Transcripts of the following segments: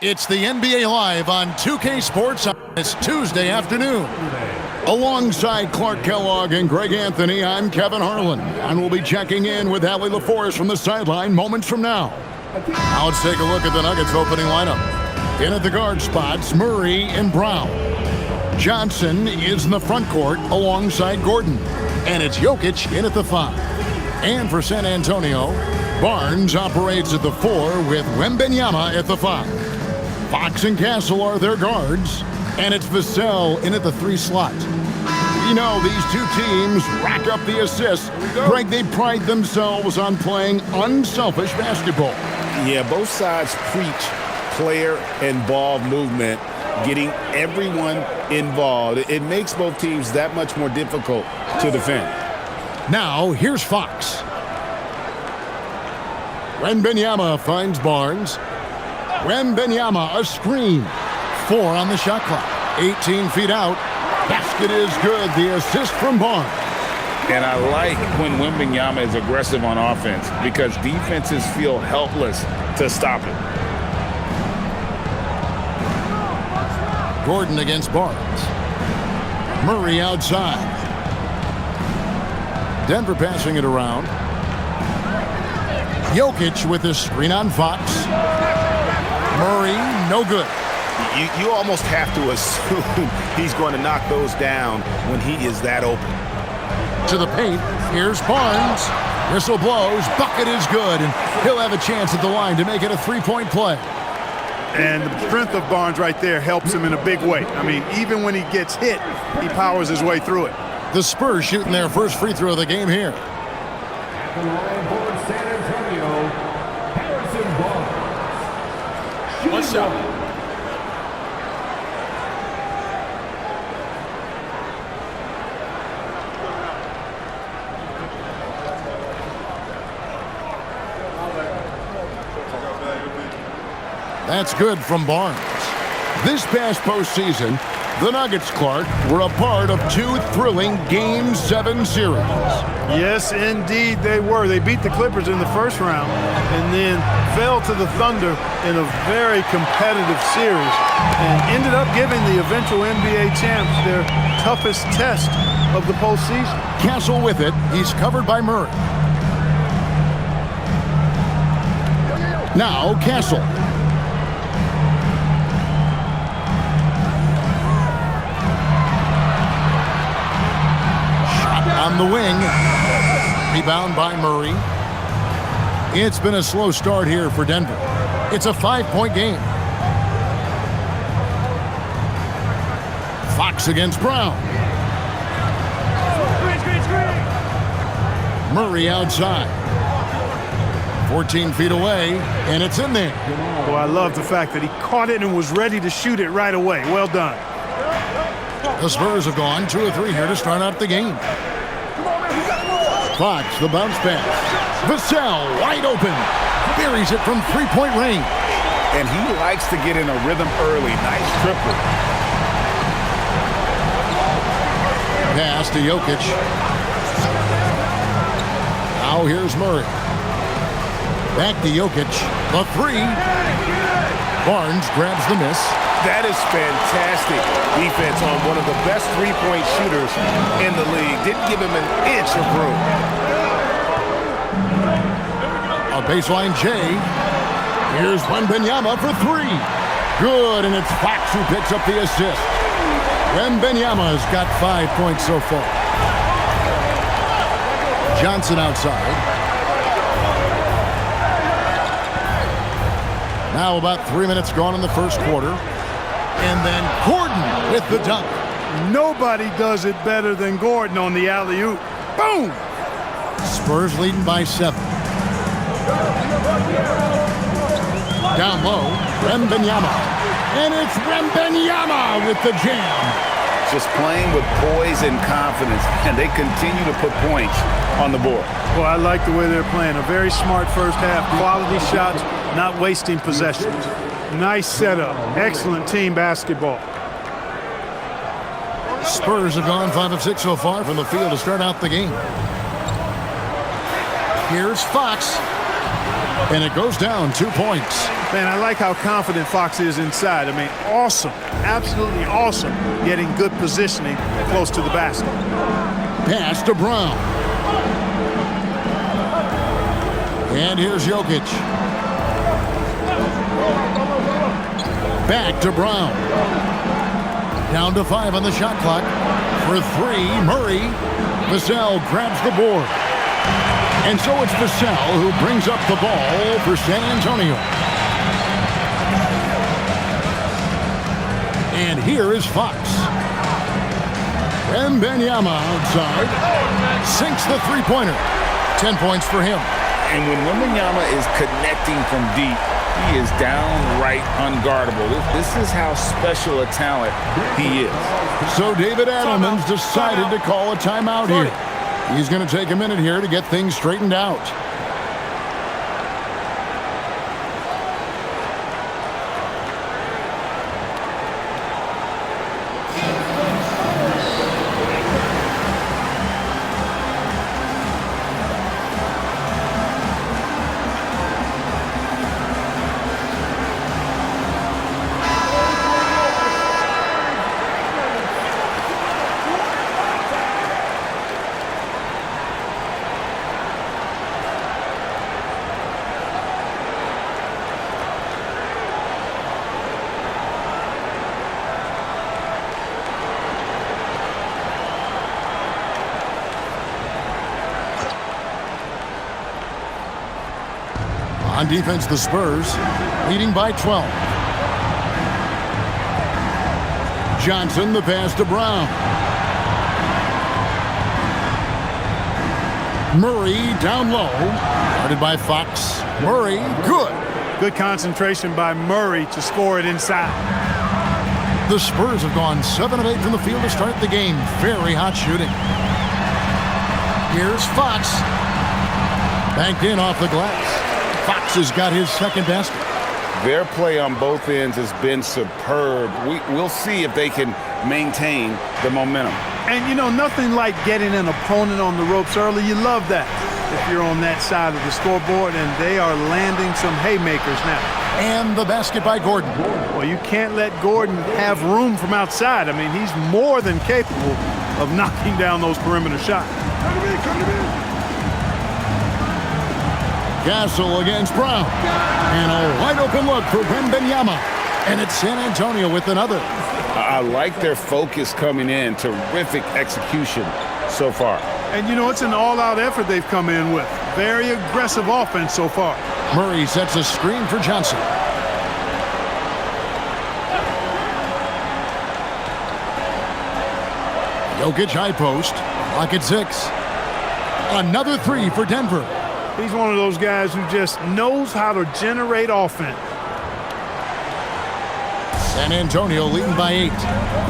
It's the NBA Live on 2K Sports on this Tuesday afternoon. Alongside Clark Kellogg and Greg Anthony, I'm Kevin Harlan, and we'll be checking in with Allie LaForest from the sideline moments from now. Now let's take a look at the Nuggets opening lineup. In at the guard spots, Murray and Brown. Johnson is in the front court alongside Gordon, and it's Jokic in at the 5. And for San Antonio, Barnes operates at the 4 with Wembanyama at the 5. Fox and Castle are their guards, and it's Vassell in at the 3 slot. You know, these two teams rack up the assists. Greg, they pride themselves on playing unselfish basketball. Yeah, both sides preach player and ball movement, getting everyone involved. It makes both teams that much more difficult to defend. Now, here's Fox. Wembanyama finds Barnes. Wembanyama, a screen. 4 on the shot clock. 18 feet out. Basket is good. The assist from Barnes. And I like when Wembanyama is aggressive on offense because defenses feel helpless to stop it. Gordon against Barnes. Murray outside. Denver passing it around. Jokic with the screen on Fox. Murray, no good. You almost have to assume he's going to knock those down when he is that open. To the paint, here's Barnes. Whistle blows, bucket is good, and he'll have a chance at the line to make it a 3-point play. And the strength of Barnes right there helps him in a big way. I mean, even when he gets hit, he powers his way through it. The Spurs shooting their first free throw of the game here. At the line for San Antonio, Harrison Barnes. What's up? That's good from Barnes. This past postseason, the Nuggets, Clark, were a part of 2 thrilling Game 7 series. Yes, indeed they were. They beat the Clippers in the first round and then fell to the Thunder in a very competitive series and ended up giving the eventual NBA champs their toughest test of the postseason. Castle with it. He's covered by Murray. Now Castle. On the wing, rebound by Murray. It's been a slow start here for Denver. It's a 5-point game. Fox against Brown. Murray outside. 14 feet away, and it's in there. Well, I love the fact that he caught it and was ready to shoot it right away. Well done. The Spurs have gone 2 of 3 here to start out the game. Fox, the bounce pass. Vassell, wide open. Buries it from 3-point range. And he likes to get in a rhythm early. Nice triple. Pass to Jokic. Now here's Murray. Back to Jokic. The 3. Barnes grabs the miss. That is fantastic defense on one of the best 3-point shooters in the league. Didn't give him an inch of room. A baseline J. Here's Wembanyama for 3. Good, and it's Fox who picks up the assist. Wembanyama's got 5 points so far. Johnson outside. Now about 3 minutes gone in the first quarter. And then Gordon with the dunk. Nobody does it better than Gordon on the alley-oop. Boom! Spurs leading by 7. Down low, Wembanyama. And it's Wembanyama with the jam. Just playing with poise and confidence, and they continue to put points on the board. Well, I like the way they're playing. A very smart first half. Quality shots, not wasting possessions. Nice setup. Excellent team basketball. Spurs have gone 5 of 6 so far from the field to start out the game. Here's Fox. And it goes down 2 points. Man, I like how confident Fox is inside. I mean, awesome, absolutely awesome, getting good positioning close to the basket. Pass to Brown. And here's Jokic. Back to Brown. Down to 5 on the shot clock. For 3, Murray. Vassell grabs the board. And so it's Vassell who brings up the ball for San Antonio. And here is Fox. Wembanyama outside. Sinks the three-pointer. 10 points for him. And when Wembanyama is connecting from deep, he is downright unguardable. This is how special a talent he is. So David Adelman's decided to call a timeout here. He's going to take a minute here to get things straightened out. On defense, the Spurs leading by 12. Johnson, the pass to Brown. Murray down low. Guarded by Fox. Murray, good. Good concentration by Murray to score it inside. The Spurs have gone 7 of 8 from the field to start the game. Very hot shooting. Here's Fox. Banked in off the glass. Fox has got his second basket. Their play on both ends has been superb. We'll see if they can maintain the momentum. And, you know, nothing like getting an opponent on the ropes early. You love that if you're on that side of the scoreboard, and they are landing some haymakers now. And the basket by Gordon. Well, you can't let Gordon have room from outside. I mean, he's more than capable of knocking down those perimeter shots. Castle against Brown. And a wide open look for Wembanyama. And it's San Antonio with another. I like their focus coming in. Terrific execution so far. And, you know, it's an all-out effort they've come in with. Very aggressive offense so far. Murray sets a screen for Johnson. Jokic high post. Clock at 6. Another 3 for Denver. He's one of those guys who just knows how to generate offense. San Antonio leading by 8.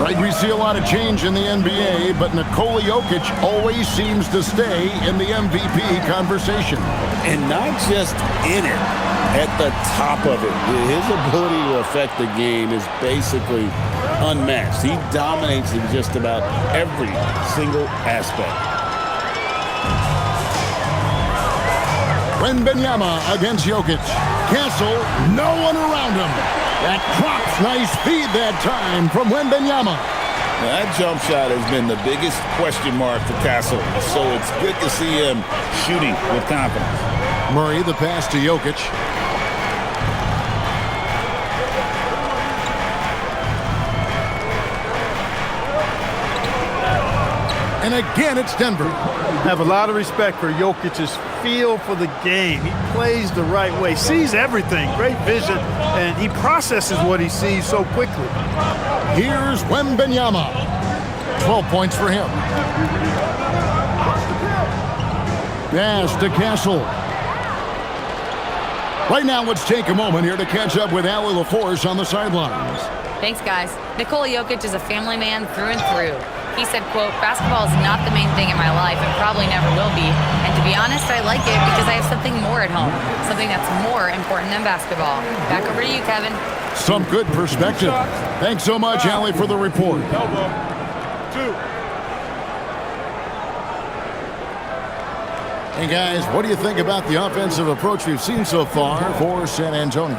Right, we see a lot of change in the NBA, but Nikola Jokic always seems to stay in the MVP conversation. And not just in it, at the top of it. His ability to affect the game is basically unmatched. He dominates in just about every single aspect. Wembanyama against Jokic. Castle, no one around him. That drops, nice feed that time from Wembanyama. Now, that jump shot has been the biggest question mark for Castle, so it's good to see him shooting with confidence. Murray, the pass to Jokic. And again, it's Denver. Have a lot of respect for Jokic's feel for the game. He plays the right way, sees everything, great vision, and he processes what he sees so quickly. Here's Wembanyama. 12 points for him. Pass to Castle. Right now, let's take a moment here to catch up with Allie LaForce on the sidelines. Thanks, guys. Nikola Jokic is a family man through and through. He said, quote, "Basketball is not the main thing in my life and probably never will be. And to be honest, I like it because I have something more at home, something that's more important than basketball." Back over to you, Kevin. Some good perspective. Thanks so much, Allie, for the report. Hey, guys, what do you think about the offensive approach we've seen so far for San Antonio?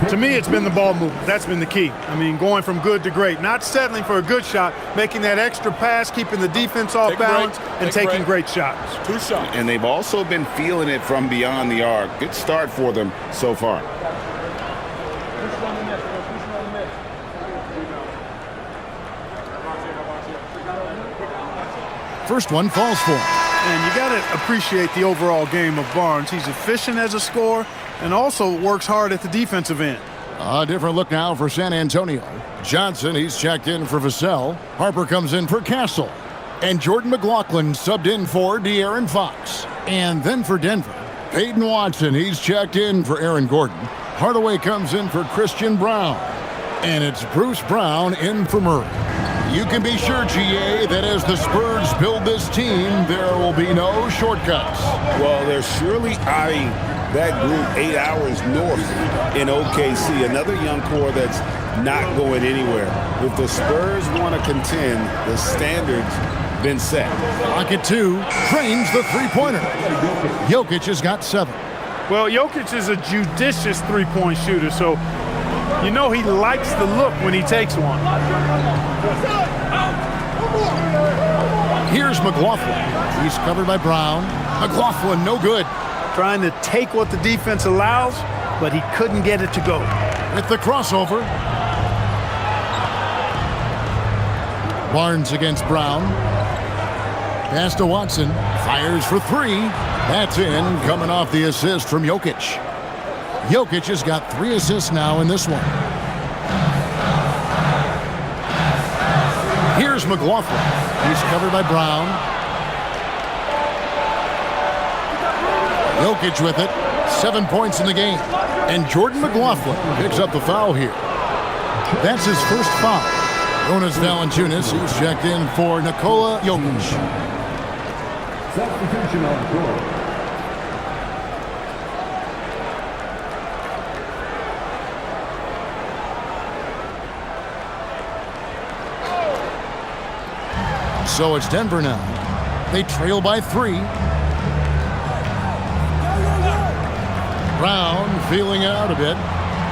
To me, it's been the ball movement. That's been the key. I mean, going from good to great. Not settling for a good shot, making that extra pass, keeping the defense off balance, and taking great shots. 2 shots. And they've also been feeling it from beyond the arc. Good start for them so far. First one falls for him. And you got to appreciate the overall game of Barnes. He's efficient as a scorer and also works hard at the defensive end. A different look now for San Antonio. Johnson, he's checked in for Vassell. Harper comes in for Castle. And Jordan McLaughlin subbed in for De'Aaron Fox. And then for Denver, Peyton Watson, he's checked in for Aaron Gordon. Hardaway comes in for Christian Brown. And it's Bruce Brown in for Murray. You can be sure, GA, that as the Spurs build this team, there will be no shortcuts. Well, they're surely eyeing that group 8 hours north in OKC, another young core that's not going anywhere. If the Spurs want to contend, the standard's been set. Rocket 2 trains the three-pointer. Jokic has got 7. Well, Jokic is a judicious three-point shooter, so you know he likes the look when he takes one. Here's McLaughlin. He's covered by Brown. McLaughlin, no good. Trying to take what the defense allows, but he couldn't get it to go. With the crossover. Barnes against Brown. Pass to Watson. Fires for 3. That's in, coming off the assist from Jokic. Jokic has got 3 assists now in this one. Here's McLaughlin. He's covered by Brown. Jokic with it. 7 points in the game. And Jordan McLaughlin picks up the foul here. That's his first foul. Jonas Valanciunas, he's checked in for Nikola Jokic. Substitution on the court. So it's Denver now. They trail by 3. Brown feeling out a bit.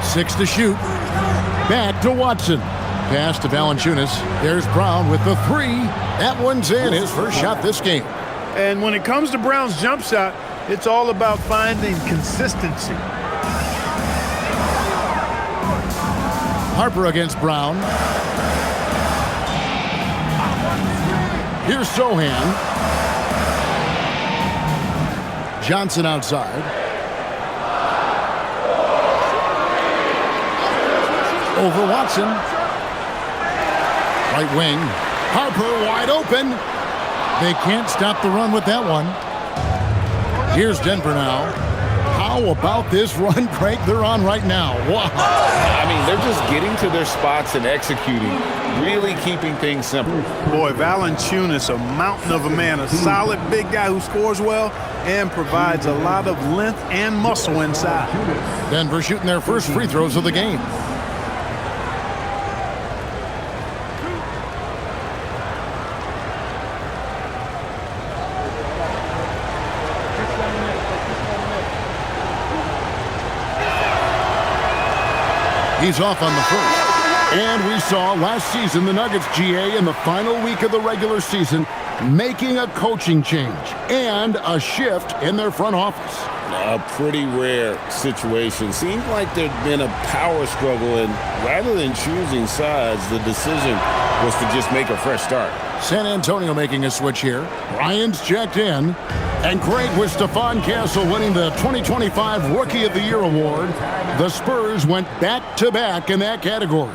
6 to shoot. Back to Watson. Pass to Valanciunas. There's Brown with the 3. That one's in, his first shot this game. And when it comes to Brown's jump shot, it's all about finding consistency. Harper against Brown. Here's Sohan. Johnson outside. Over Watson. Right wing. Harper wide open. They can't stop the run with that one. Here's Denver now. How about this run, Craig, they're on right now? Wow. I mean, they're just getting to their spots and executing, really keeping things simple. Boy, Valanciunas, a mountain of a man, a solid big guy who scores well and provides a lot of length and muscle inside. Denver shooting their first free throws of the game. He's off on the first. And we saw last season the Nuggets, GA, in the final week of the regular season, making a coaching change and a shift in their front office. A pretty rare situation. Seems like there'd been a power struggle, and rather than choosing sides, the decision was to just make a fresh start. San Antonio making a switch here. Ryan's checked in. And Craig, with Stephon Castle winning the 2025 Rookie of the Year award, the Spurs went back-to-back in that category.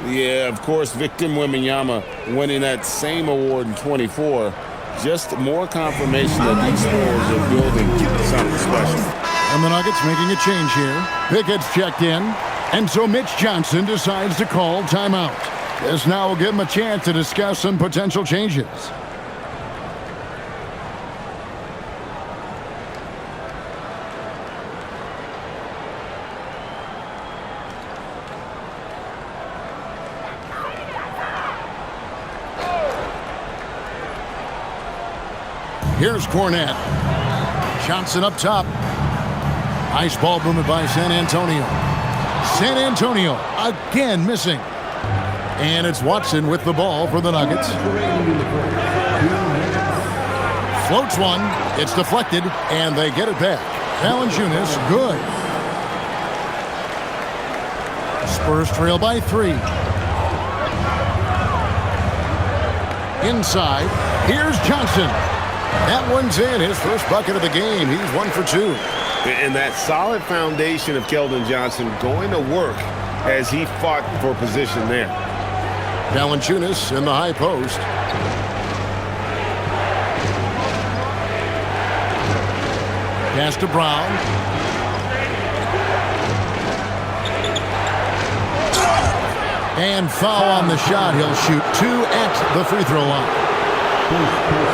Yeah, of course, Victor Wembanyama winning that same award in 24. Just more confirmation that these Spurs are building something special. And the Nuggets making a change here. Pickett's checked in. And so Mitch Johnson decides to call timeout. This now will give him a chance to discuss some potential changes. Here's Cornette. Johnson up top. Nice ball movement by San Antonio. San Antonio again missing. And it's Watson with the ball for the Nuggets. Floats one. It's deflected, and they get it back. Valanciunas, good. Spurs trail by 3. Inside. Here's Johnson. That one's in. His first bucket of the game. He's 1 for 2. And that solid foundation of Keldon Johnson going to work as he fought for position there. Valanciunas in the high post. Pass to Brown. And foul on the shot. He'll shoot 2 at the free throw line.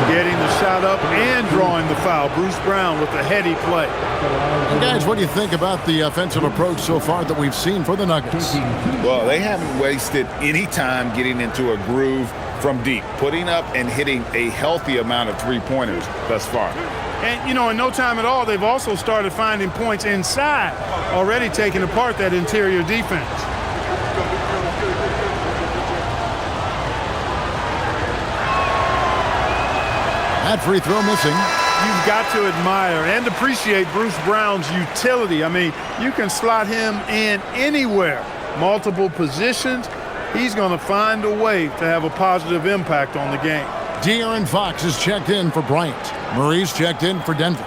Getting the shot up and drawing the foul. Bruce Brown with a heady play. And guys, what do you think about the offensive approach so far that we've seen for the Nuggets? Well, they haven't wasted any time getting into a groove from deep, putting up and hitting a healthy amount of three-pointers thus far. And, you know, in no time at all, they've also started finding points inside, already taking apart that interior defense. That free throw missing. You've got to admire and appreciate Bruce Brown's utility. I mean, you can slot him in anywhere, multiple positions. He's going to find a way to have a positive impact on the game. De'Aaron Fox is checked in for Bryant. Murray's checked in for Denver.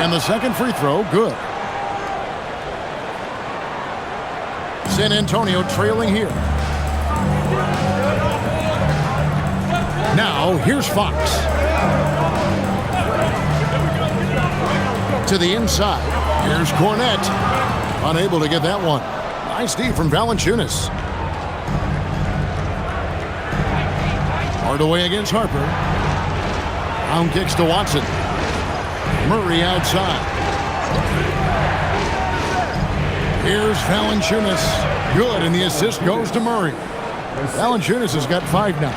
And the second free throw, good. San Antonio trailing here. Now, here's Fox. To the inside. Here's Cornette. Unable to get that one. Nice D from Valanciunas. Hardaway against Harper. Brown kicks to Watson. Murray outside. Here's Valanciunas. Good, and the assist goes to Murray. Valanciunas has got 5 now.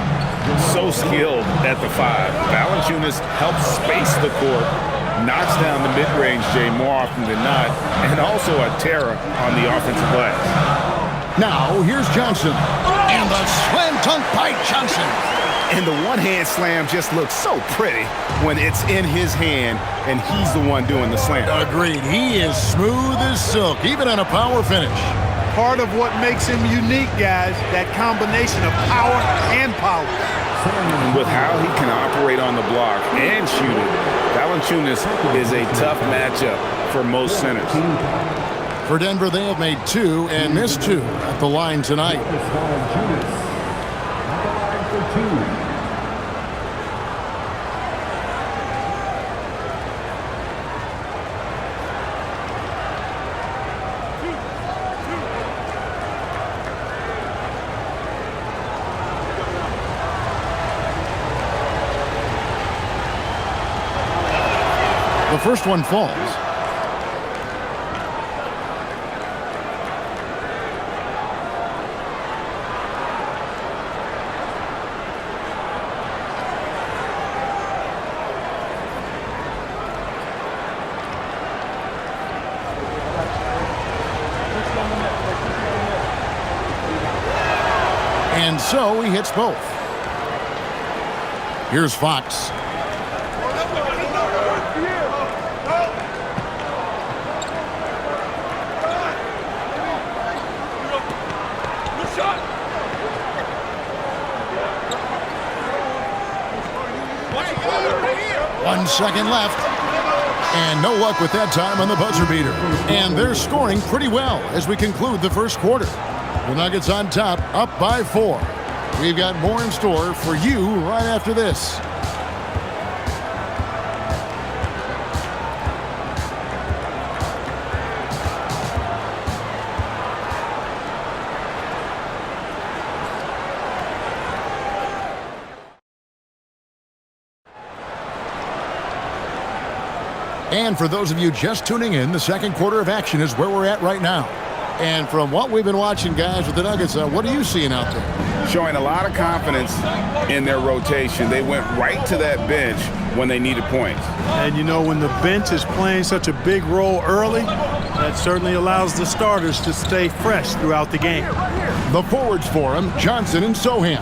So skilled at the 5. Valanciunas helps space the court, knocks down the mid-range Jay more often than not, and also a terror on the offensive glass. Now, here's Johnson. And the slam dunk by Johnson. And the one-hand slam just looks so pretty when it's in his hand and he's the one doing the slam. Agreed. He is smooth as silk, even on a power finish. Part of what makes him unique, guys, that combination of power and power. With how he can operate on the block and shoot it, Valanciunas is a tough matchup for most centers. For Denver, they have made 2 and missed 2 at the line tonight. The first one falls. And so he hits both. Here's Fox. One second left. And no luck with that time on the buzzer beater. And they're scoring pretty well as we conclude the first quarter. The Nuggets on top, up by 4. We've got more in store for you right after this. And for those of you just tuning in, the second quarter of action is where we're at right now. And from what we've been watching, guys, with the Nuggets, what are you seeing out there? Showing a lot of confidence in their rotation. They went right to that bench when they needed points. And, you know, when the bench is playing such a big role early, that certainly allows the starters to stay fresh throughout the game. The forwards for him, Johnson and Sohan.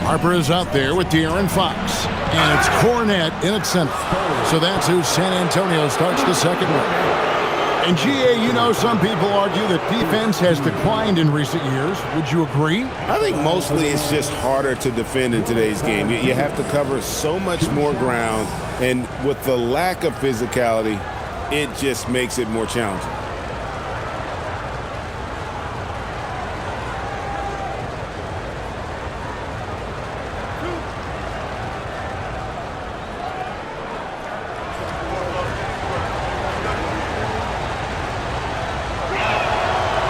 Harper is out there with De'Aaron Fox. And it's Cornette in at center. So that's who San Antonio starts the second one. And, GA, you know, some people argue that defense has declined in recent years. Would you agree? I think mostly it's just harder to defend in today's game. You have to cover so much more ground, and with the lack of physicality, it just makes it more challenging.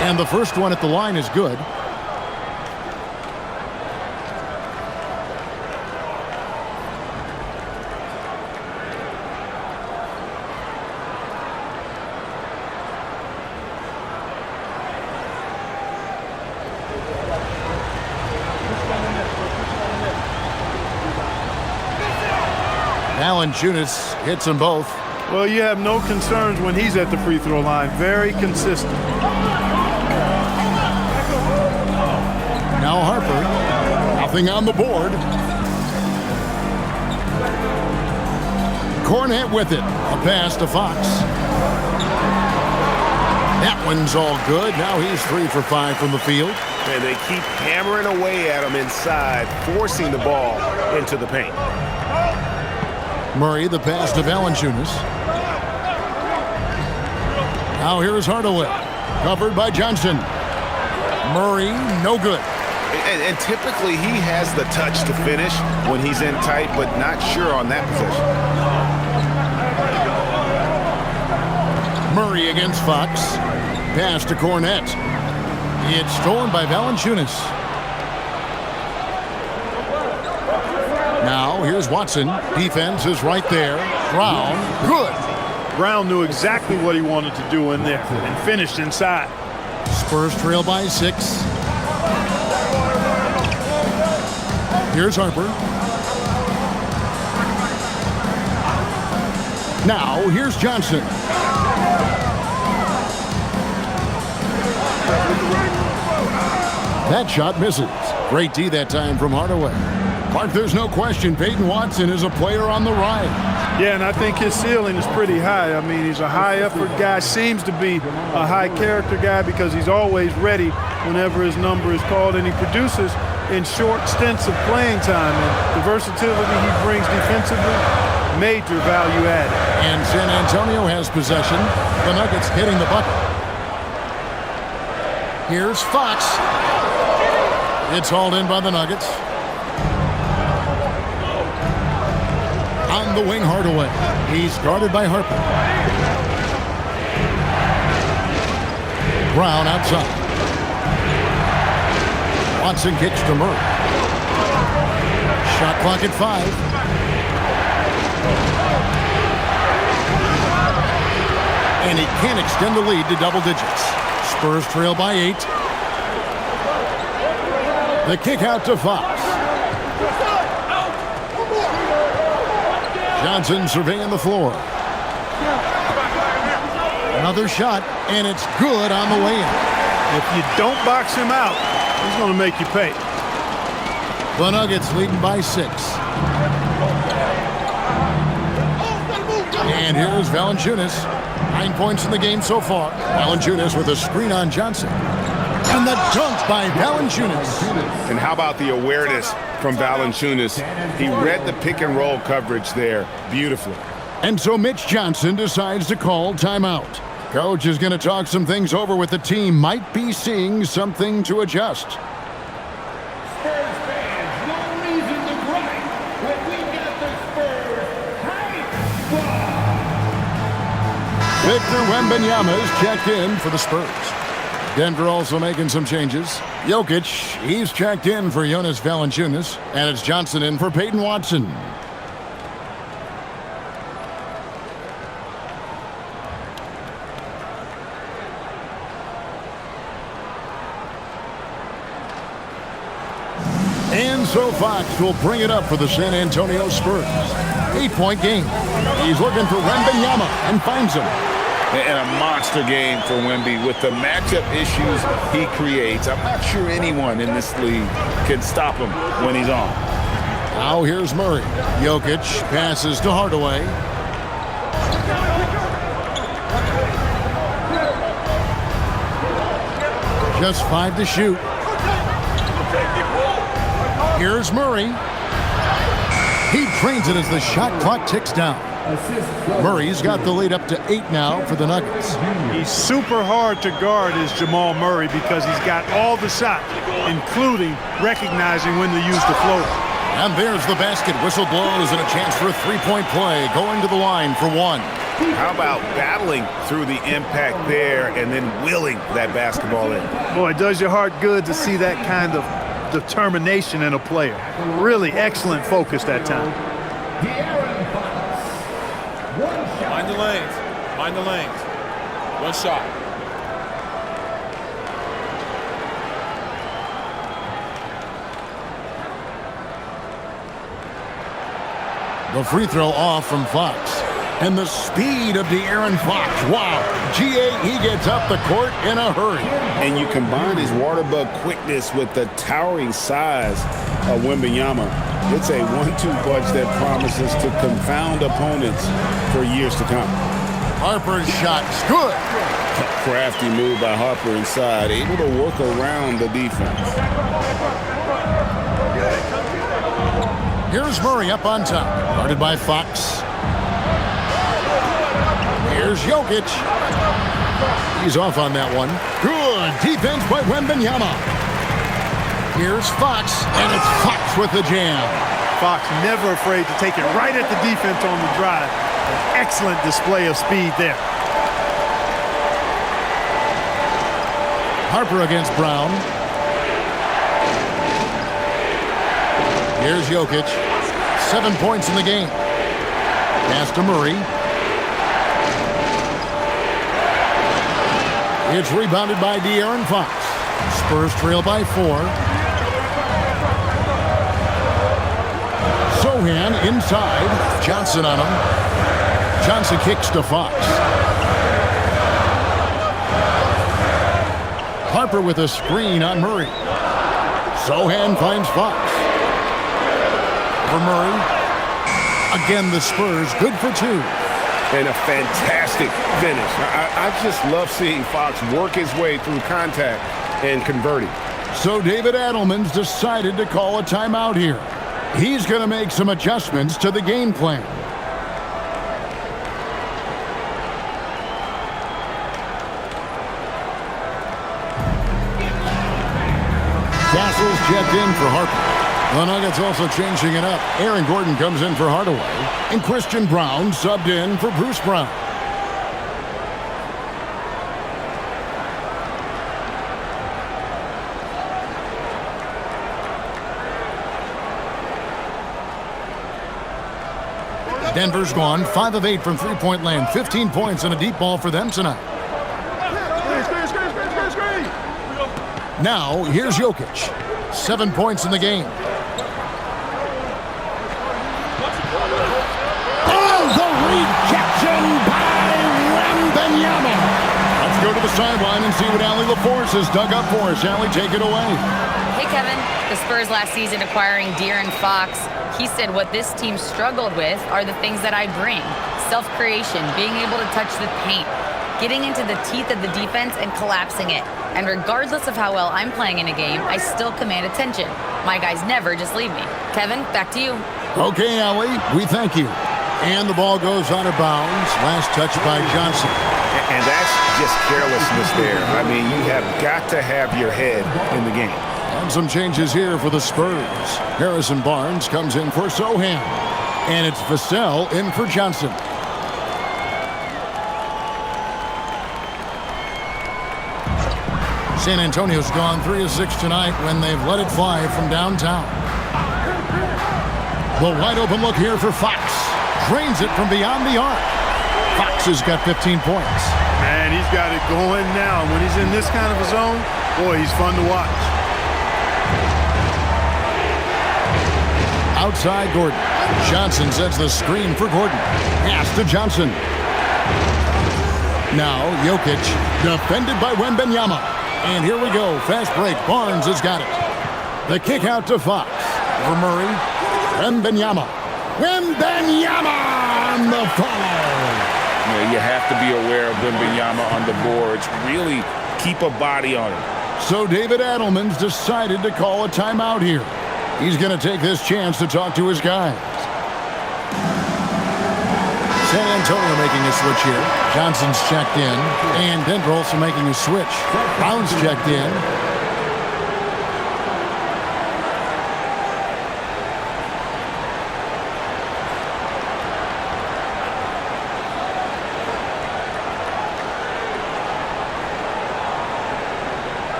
And the first one at the line is good. Valanciunas hits them both. Well, you have no concerns when he's at the free throw line. Very consistent. Now Harper, nothing on the board. Cornette with it. A pass to Fox. That one's all good. Now he's 3 for 5 from the field. And they keep hammering away at him inside, forcing the ball into the paint. Murray, the pass to Valanciunas. Now here's Hardaway. Covered by Johnson. Murray, no good. And typically he has the touch to finish when he's in tight, but not sure on that possession. Murray against Fox. Pass to Cornette. It's stolen by Valanciunas. Now here's Watson. Defense is right there. Brown, good. Brown knew exactly what he wanted to do in there and finished inside. Spurs trail by 6. Here's Harper. Now, here's Johnson. That shot misses. Great D that time from Hardaway. Mark, there's no question Peyton Watson is a player on the rise. Yeah, and I think his ceiling is pretty high. I mean, he's a high-effort guy, seems to be a high-character guy because he's always ready whenever his number is called, and he produces in short stints of playing time. And the versatility he brings defensively, major value added. And San Antonio has possession. The Nuggets hitting the bucket. Here's Fox. It's hauled in by the Nuggets. On the wing, Hardaway. He's guarded by Harper. Brown outside. Watson kicks to Murray. Shot clock at 5. And he can't extend the lead to double digits. Spurs trail by 8. The kick out to Fox. Johnson surveying the floor. Another shot, and it's good on the way in. If you don't box him out, he's going to make you pay. The Nuggets leading by 6. And here's Valanciunas. 9 points in the game so far. Valanciunas with a screen on Johnson. And the dunk by Valanciunas. And how about the awareness from Valanciunas? He read the pick and roll coverage there beautifully. And so Mitch Johnson decides to call timeout. Coach is going to talk some things over with the team. Might be seeing something to adjust. Spurs fans, no reason to gripe when we got the Spurs hype. Victor Wembanyama is checked in for the Spurs. Denver also making some changes. Jokic, he's checked in for Jonas Valanciunas. And it's Johnson in for Peyton Watson. And so Fox will bring it up for the San Antonio Spurs. 8-point game. He's looking for Wembanyama and finds him. And a monster game for Wemby with the matchup issues he creates. I'm not sure anyone in this league can stop him when he's on. Now here's Murray. Jokic passes to Hardaway. Just 5 to shoot. Here's Murray. He drains it as the shot clock ticks down. Murray's got the lead up to 8 now for the Nuggets. He's super hard to guard is Jamal Murray because he's got all the shots, including recognizing when to use the floater. And there's the basket. Whistle blows and a chance for a three-point play. Going to the line for one. How about battling through the impact there and then willing that basketball in? Boy, it does your heart good to see that kind of determination in a player. Really excellent focus that time. Mind the lanes. Mind the lanes. One shot. The free throw off from Fox. And the speed of De'Aaron Fox. Wow. G.A., he gets up the court in a hurry. And you combine his water bug quickness with the towering size of Wembanyama. It's a 1-2 punch that promises to confound opponents for years to come. Harper's shot's good. Crafty move by Harper inside, able to work around the defense. Here's Murray up on top. Guarded by Fox. Here's Jokic. He's off on that one. Good defense by Wembanyama. Here's Fox, and it's Fox with the jam. Fox never afraid to take it right at the defense on the drive. An excellent display of speed there. Harper against Brown. Here's Jokic. 7 points in the game. Pass to Murray. It's rebounded by De'Aaron Fox. Spurs trail by 4. Sohan inside. Johnson on him. Johnson kicks to Fox. Harper with a screen on Murray. Sohan finds Fox. For Murray. Again, the Spurs good for 2. And a fantastic finish. I just love seeing Fox work his way through contact and converting. So David Adelman's decided to call a timeout here. He's going to make some adjustments to the game plan. Castle's checked in for Harper. The Nuggets also changing it up. Aaron Gordon comes in for Hardaway. And Christian Brown subbed in for Bruce Brown. Denver's gone 5 of 8 from three-point land. 15 points and a deep ball for them tonight. Now, here's Jokic. 7 points in the game. Oh, the rejection by Wembanyama. Let's go to the sideline and see what Allie LaForce has dug up for us. Allie, take it away. Hey, Kevin. The Spurs last season acquiring De'Aaron Fox. He said what this team struggled with are the things that I bring. Self-creation, being able to touch the paint, getting into the teeth of the defense and collapsing it. And regardless of how well I'm playing in a game, I still command attention. My guys never just leave me. Kevin, back to you. Okay, Allie, we thank you. And the ball goes out of bounds. Last touch by Johnson. And that's just carelessness there. I mean, you have got to have your head in the game. And some changes here for the Spurs. Harrison Barnes comes in for Sohan. And it's Vassell in for Johnson. San Antonio's gone 3 of 6 tonight when they've let it fly from downtown. The wide open look here for Fox. Drains it from beyond the arc. Fox has got 15 points. Man, he's got it going now. When he's in this kind of a zone, boy, he's fun to watch. Outside Gordon. Johnson sets the screen for Gordon. Pass to Johnson. Now Jokic, defended by Wembanyama. And here we go. Fast break. Barnes has got it. The kick out to Fox. For Murray. Wembanyama. Wembanyama on the foul. You have to be aware of Wembanyama on the boards. Really keep a body on him. So David Adelman's decided to call a timeout here. He's going to take this chance to talk to his guys. San Antonio making a switch here. Johnson's checked in. And Denver also making a switch. Brown's checked in.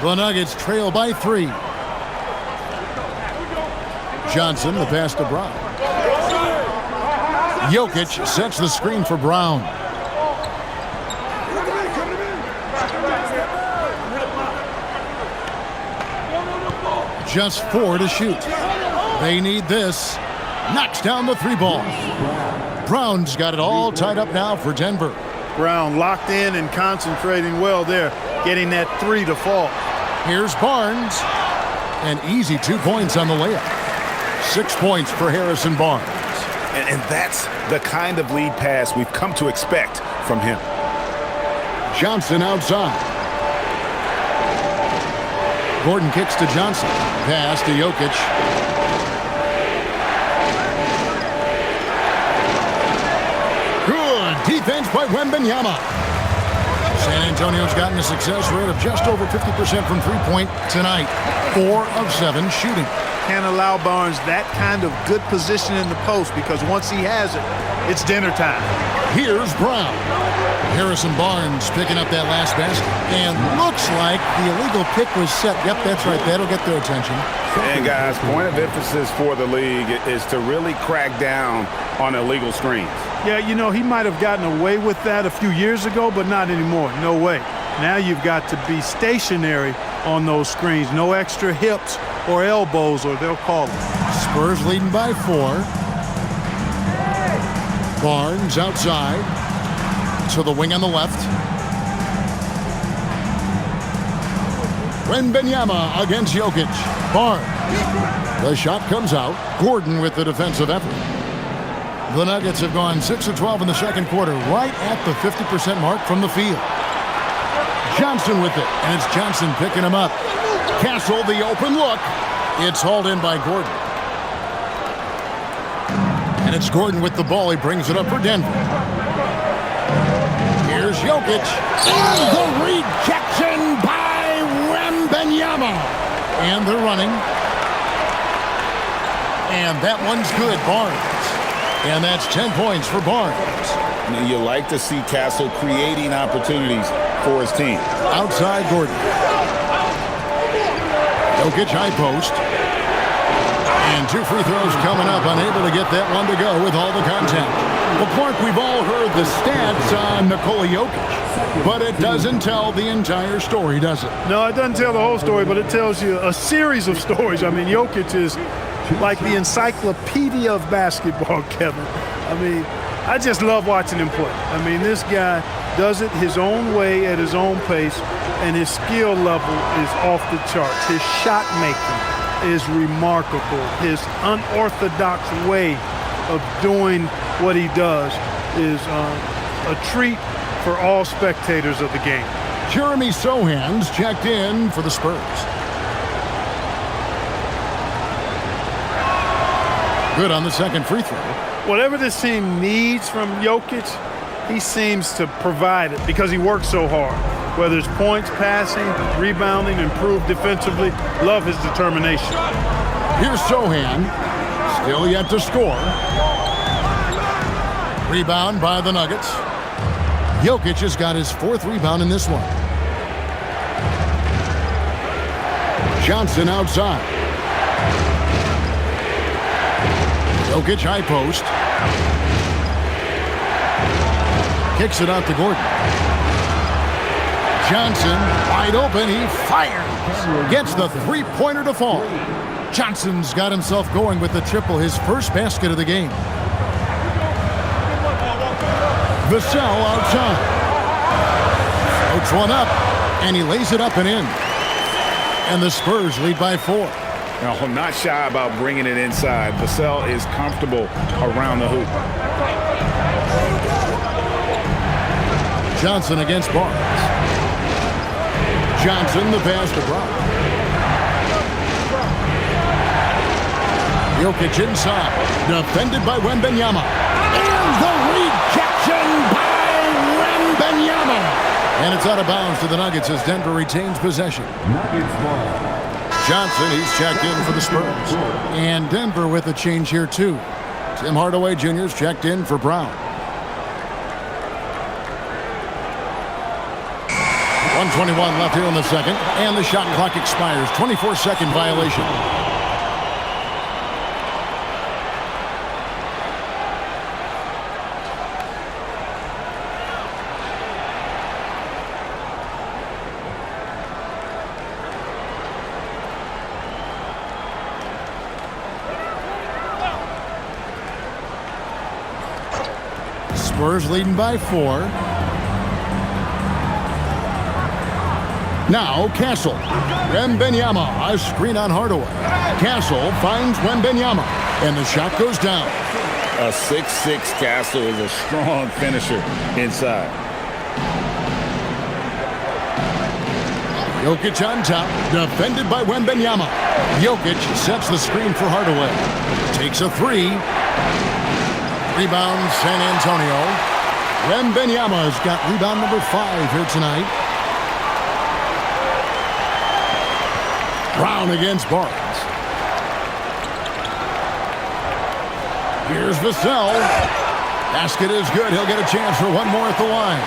The Nuggets trail by 3. Johnson, the pass to Brown. Jokic sets the screen for Brown. Just 4 to shoot. They need this. Knocks down the 3 ball. Brown's got it all tied up now for Denver. Brown locked in and concentrating well there, getting that 3 to fall. Here's Barnes. An easy 2 points on the layup. 6 points for Harrison Barnes. And that's the kind of lead pass we've come to expect from him. Johnson outside. Gordon kicks to Johnson. Pass to Jokic. Good defense by Wembanyama. San Antonio's gotten a success rate of just over 50% from three-point tonight. 4 of 7 shooting. Can't allow Barnes that kind of good position in the post because once he has it, it's dinner time. Here's Brown. Harrison Barnes picking up that last basket. And looks like the illegal pick was set. Yep, that's right. That'll get their attention. And guys, point of emphasis for the league is to really crack down on illegal screens. Yeah, you know, he might have gotten away with that a few years ago, but not anymore. No way. Now you've got to be stationary on those screens. No extra hips or elbows, or they'll call it. Spurs leading by 4. Barnes outside. To the wing on the left. Wembanyama against Jokic. Barnes. The shot comes out. Gordon with the defensive effort. The Nuggets have gone 6 of 12 in the second quarter, right at the 50% mark from the field. Johnson with it, and it's Johnson picking him up. Castle, the open look. It's hauled in by Gordon. And it's Gordon with the ball. He brings it up for Denver. Here's Jokic. And the rejection by Wembanyama. And they're running. And that one's good, Barnes. And that's 10 points for Barnes. You like to see Castle creating opportunities for his team. Outside Gordon. Jokic high post. And 2 free throws coming up. Unable to get that one to go with all the contact. Well, Clark, we've all heard the stats on Nikola Jokic. But it doesn't tell the entire story, does it? No, it doesn't tell the whole story, but it tells you a series of stories. I mean, Jokic is like the encyclopedia of basketball, Kevin. I mean, I just love watching him play. I mean, this guy does it his own way at his own pace, and his skill level is off the charts. His shot making is remarkable. His unorthodox way of doing what he does is a treat for all spectators of the game. Jeremy Sohan's checked in for the Spurs. Good on the second free throw. Whatever this team needs from Jokic, he seems to provide it because he works so hard. Whether it's points, passing, rebounding, improved defensively, love his determination. Here's Sohan, still yet to score. Rebound by the Nuggets. Jokic has got his 4th rebound in this one. Johnson outside. Jokic high post. Kicks it out to Gordon. Johnson wide open. He fires. Gets the 3-pointer to fall. Johnson's got himself going with the triple, his first basket of the game. Vassell outside. Floats one up, and he lays it up and in. And the Spurs lead by 4. No, not shy about bringing it inside. Vassell is comfortable around the hoop. Johnson against Barnes. Johnson, the pass to Brown. Jokic inside. Defended by Wembanyama. And the rejection by Wembanyama. And it's out of bounds to the Nuggets as Denver retains possession. Nuggets ball. Johnson, he's checked in for the Spurs. And Denver with a change here, too. Tim Hardaway Jr.'s checked in for Brown. 1:21 left here in the second. And the shot clock expires. 24-second violation. Spurs leading by 4. Now Castle. Wembanyama, a screen on Hardaway. Castle finds Wembanyama, and the shot goes down. A 6'6" Castle is a strong finisher inside. Jokic on top, defended by Wembanyama. Jokic sets the screen for Hardaway. Takes a 3. Rebound, San Antonio. Wembanyama's got rebound number 5 here tonight. Brown against Barnes. Here's Vassell. Basket is good. He'll get a chance for one more at the line.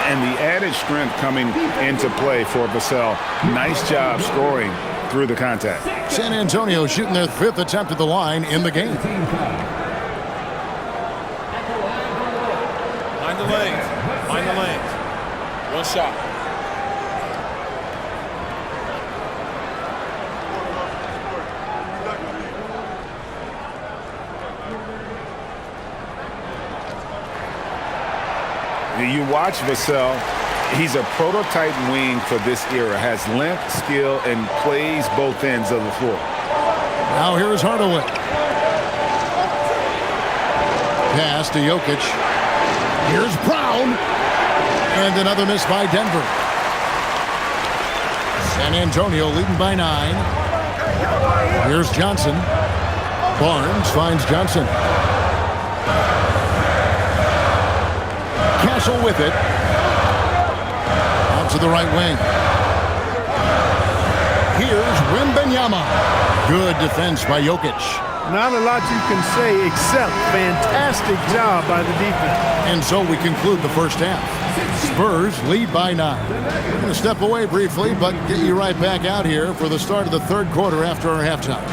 And the added strength coming into play for Vassell. Nice job scoring through the contact. San Antonio shooting their 5th attempt at the line in the game. Mind the lanes. Mind the lanes. One shot. You watch Vassell, he's a prototype wing for this era, has length, skill, and plays both ends of the floor. Now here's Hardaway. Pass to Jokic. Here's Brown. And another miss by Denver. San Antonio leading by 9. Here's Johnson. Barnes finds Johnson. Castle with it. Out to the right wing. Here's Wembanyama. Good defense by Jokic. Not a lot you can say except fantastic job by the defense. And so we conclude the first half. Spurs lead by 9. We're going to step away briefly, but get you right back out here for the start of the third quarter after our halftime.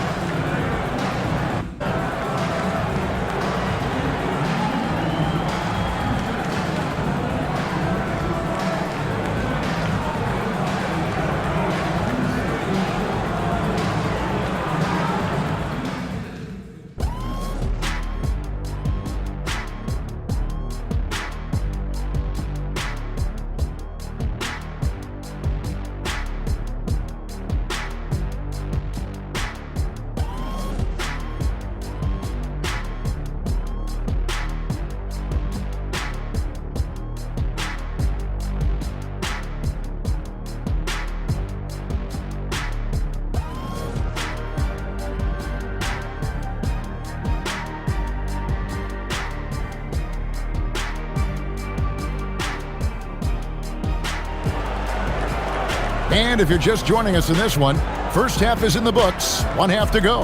And if you're just joining us in this one, first half is in the books, 1 half to go.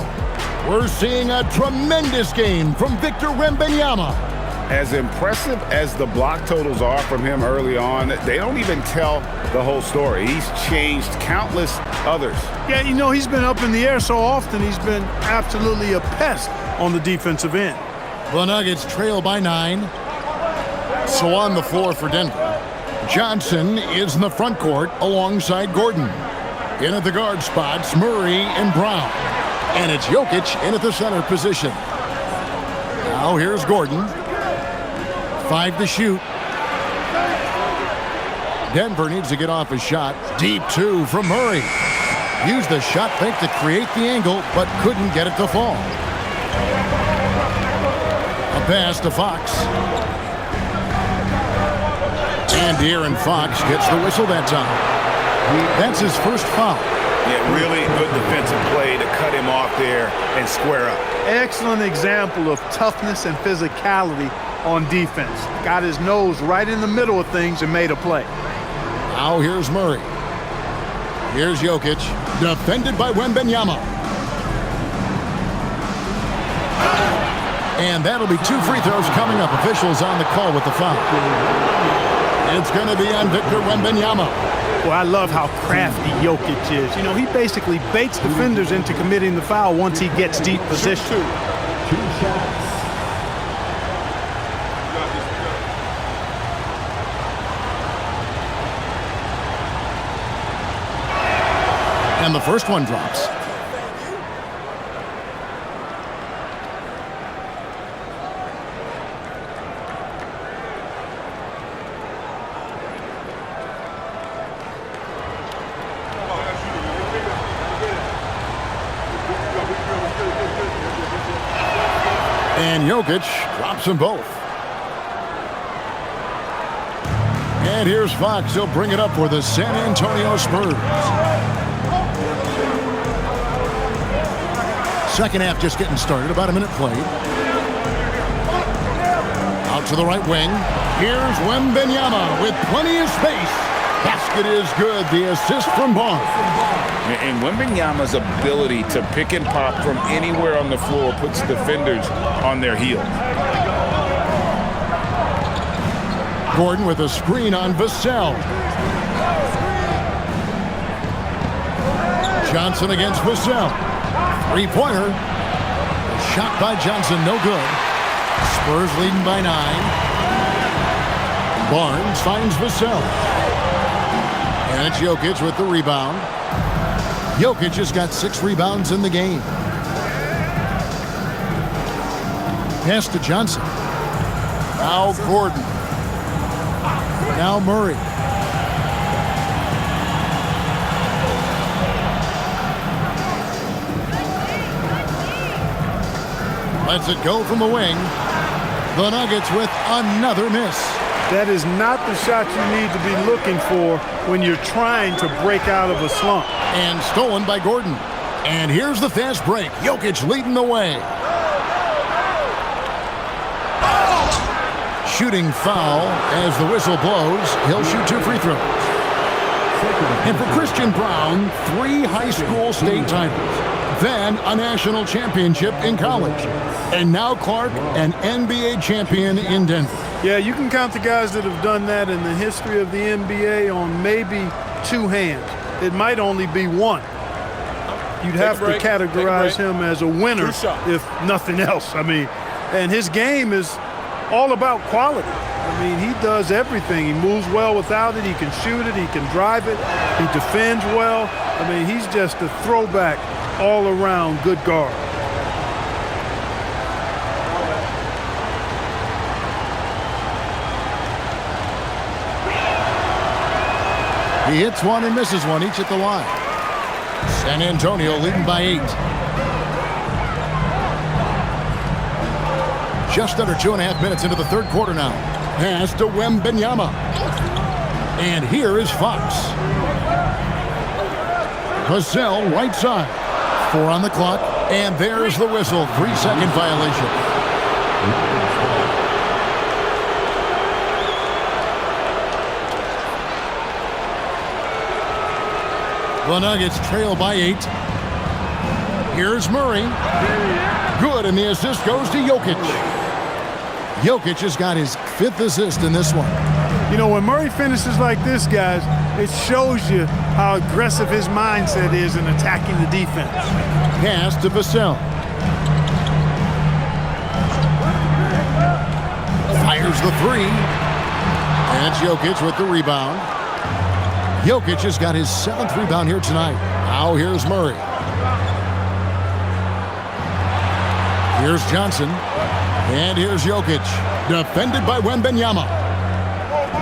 We're seeing a tremendous game from Victor Wembanyama. As impressive as the block totals are from him early on, they don't even tell the whole story. He's changed countless others. Yeah, you know, he's been up in the air so often, he's been absolutely a pest on the defensive end. The Nuggets trail by 9. So on the floor for Denver, Johnson is in the front court alongside Gordon. In at the guard spots, Murray and Brown. And it's Jokic in at the center position. Now here's Gordon. 5 to shoot. Denver needs to get off a shot. Deep 2 from Murray. Used the shot fake to create the angle, but couldn't get it to fall. A pass to Fox. And De'Aaron Fox gets the whistle that time. That's his first foul. Yeah, really good defensive play to cut him off there and square up. Excellent example of toughness and physicality on defense. Got his nose right in the middle of things and made a play. Now here's Murray. Here's Jokic, defended by Wembanyama. And that'll be 2 free throws coming up. Officials on the call with the foul. It's going to be on Victor Wembanyama. Well, I love how crafty Jokic is. You know, he basically baits defenders into committing the foul once he gets deep position. 2 shots. And the first one drops. And Jokic drops them both. And here's Fox. He'll bring it up for the San Antonio Spurs. Second half just getting started. About a minute played. Out to the right wing. Here's Wembanyama with plenty of space. Basket is good. The assist from Barnes. And Wembanyama's ability to pick and pop from anywhere on the floor puts defenders on their heels. Gordon with a screen on Vassell. Johnson against Vassell. Three-pointer. Shot by Johnson, no good. Spurs leading by 9. Barnes finds Vassell. And it's Jokic with the rebound. Jokic has got 6 rebounds in the game. Pass to Johnson. Now Gordon. Now Murray. Lets it go from the wing. The Nuggets with another miss. That is not the shot you need to be looking for when you're trying to break out of a slump. And stolen by Gordon. And here's the fast break. Jokic leading the way. Shooting foul as the whistle blows. He'll shoot 2 free throws. And for Christian Brown, 3 high school state titles. Then a national championship in college. And now Clark, an NBA champion in Denver. Yeah, you can count the guys that have done that in the history of the NBA on maybe 2 hands. It might only be 1. You'd have to categorize him as a winner if nothing else. I mean, and his game is all about quality. I mean, he does everything. He moves well without it. He can shoot it. He can drive it. He defends well. I mean, he's just a throwback all-around good guard. He hits one and misses one, each at the line. San Antonio leading by 8. Just under 2.5 minutes into the third quarter now. Pass to Wembanyama. And here is Fox. Vassell right side. 4 on the clock. And there's the whistle. 3-second violation. The Nuggets trail by 8. Here's Murray. Good, and the assist goes to Jokic. Jokic has got his 5th assist in this one. You know, when Murray finishes like this, guys, it shows you how aggressive his mindset is in attacking the defense. Pass to Vassell. Fires the 3. And it's Jokic with the rebound. Jokic has got his 7th rebound here tonight. Now here's Murray. Here's Johnson. And here's Jokic. Defended by Wembanyama.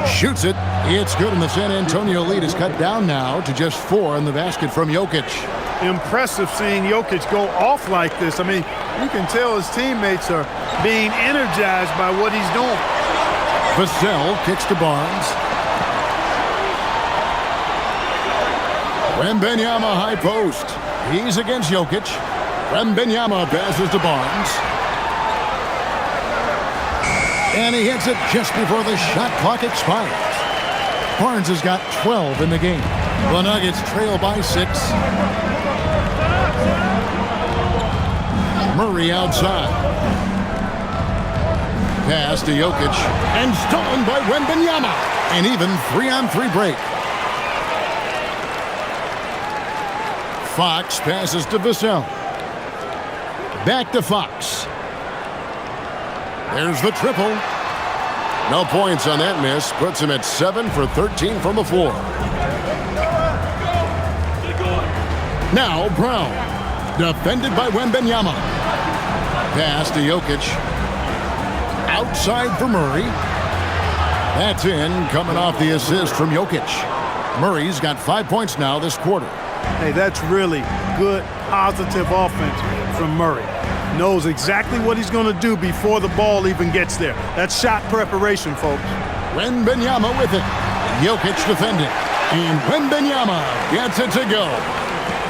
Shoots it. It's good, and the San Antonio lead is cut down now to just 4 in the basket from Jokic. Impressive seeing Jokic go off like this. I mean, you can tell his teammates are being energized by what he's doing. Vassell kicks to Barnes. Wembanyama high post. He's against Jokic. Wembanyama passes to Barnes. And he hits it just before the shot clock expires. Barnes has got 12 in the game. The Nuggets trail by 6. Murray outside. Pass to Jokic. And stolen by Wembanyama. An even 3-on-3 break. Fox passes to Vassell. Back to Fox. There's the triple. No points on that miss. Puts him at 7 for 13 from the floor. Now Brown. Defended by Wembanyama. Pass to Jokic. Outside for Murray. That's in, coming off the assist from Jokic. Murray's got 5 points now this quarter. Hey, that's really good, positive offense from Murray. Knows exactly what he's going to do before the ball even gets there. That's shot preparation, folks. Wembanyama with it. Jokic defending. And Wembanyama gets it to go.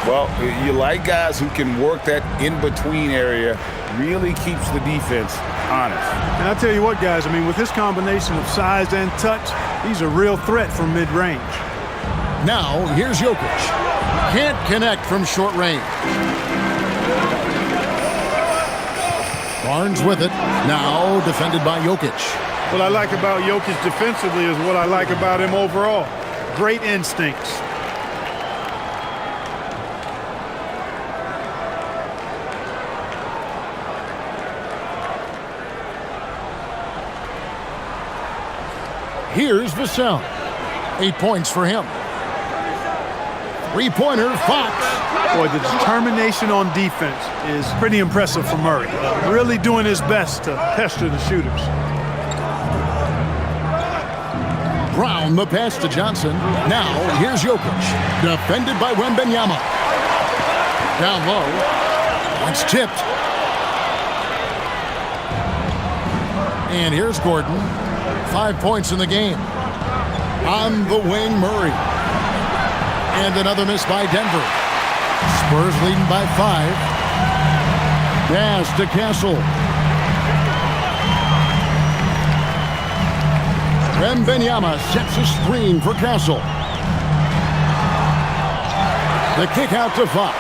Well, you like guys who can work that in-between area, really keeps the defense honest. And I'll tell you what, guys, I mean, with this combination of size and touch, he's a real threat from mid-range. Now, here's Jokic. Can't connect from short range. Barnes with it. Now defended by Jokic. What I like about Jokic defensively is what I like about him overall. Great instincts. Here's Vassell. 8 points for him. 3-pointer, Fox. Boy, the determination on defense is pretty impressive for Murray. Really doing his best to pester the shooters. Brown, the pass to Johnson. Now, here's Jokic. Defended by Wembanyama. Down low. That's tipped. And here's Gordon. 5 points in the game. On the wing, Murray. And another miss by Denver. Spurs leading by 5. Pass to Castle. Wembanyama sets a screen for Castle. The kick out to Fox.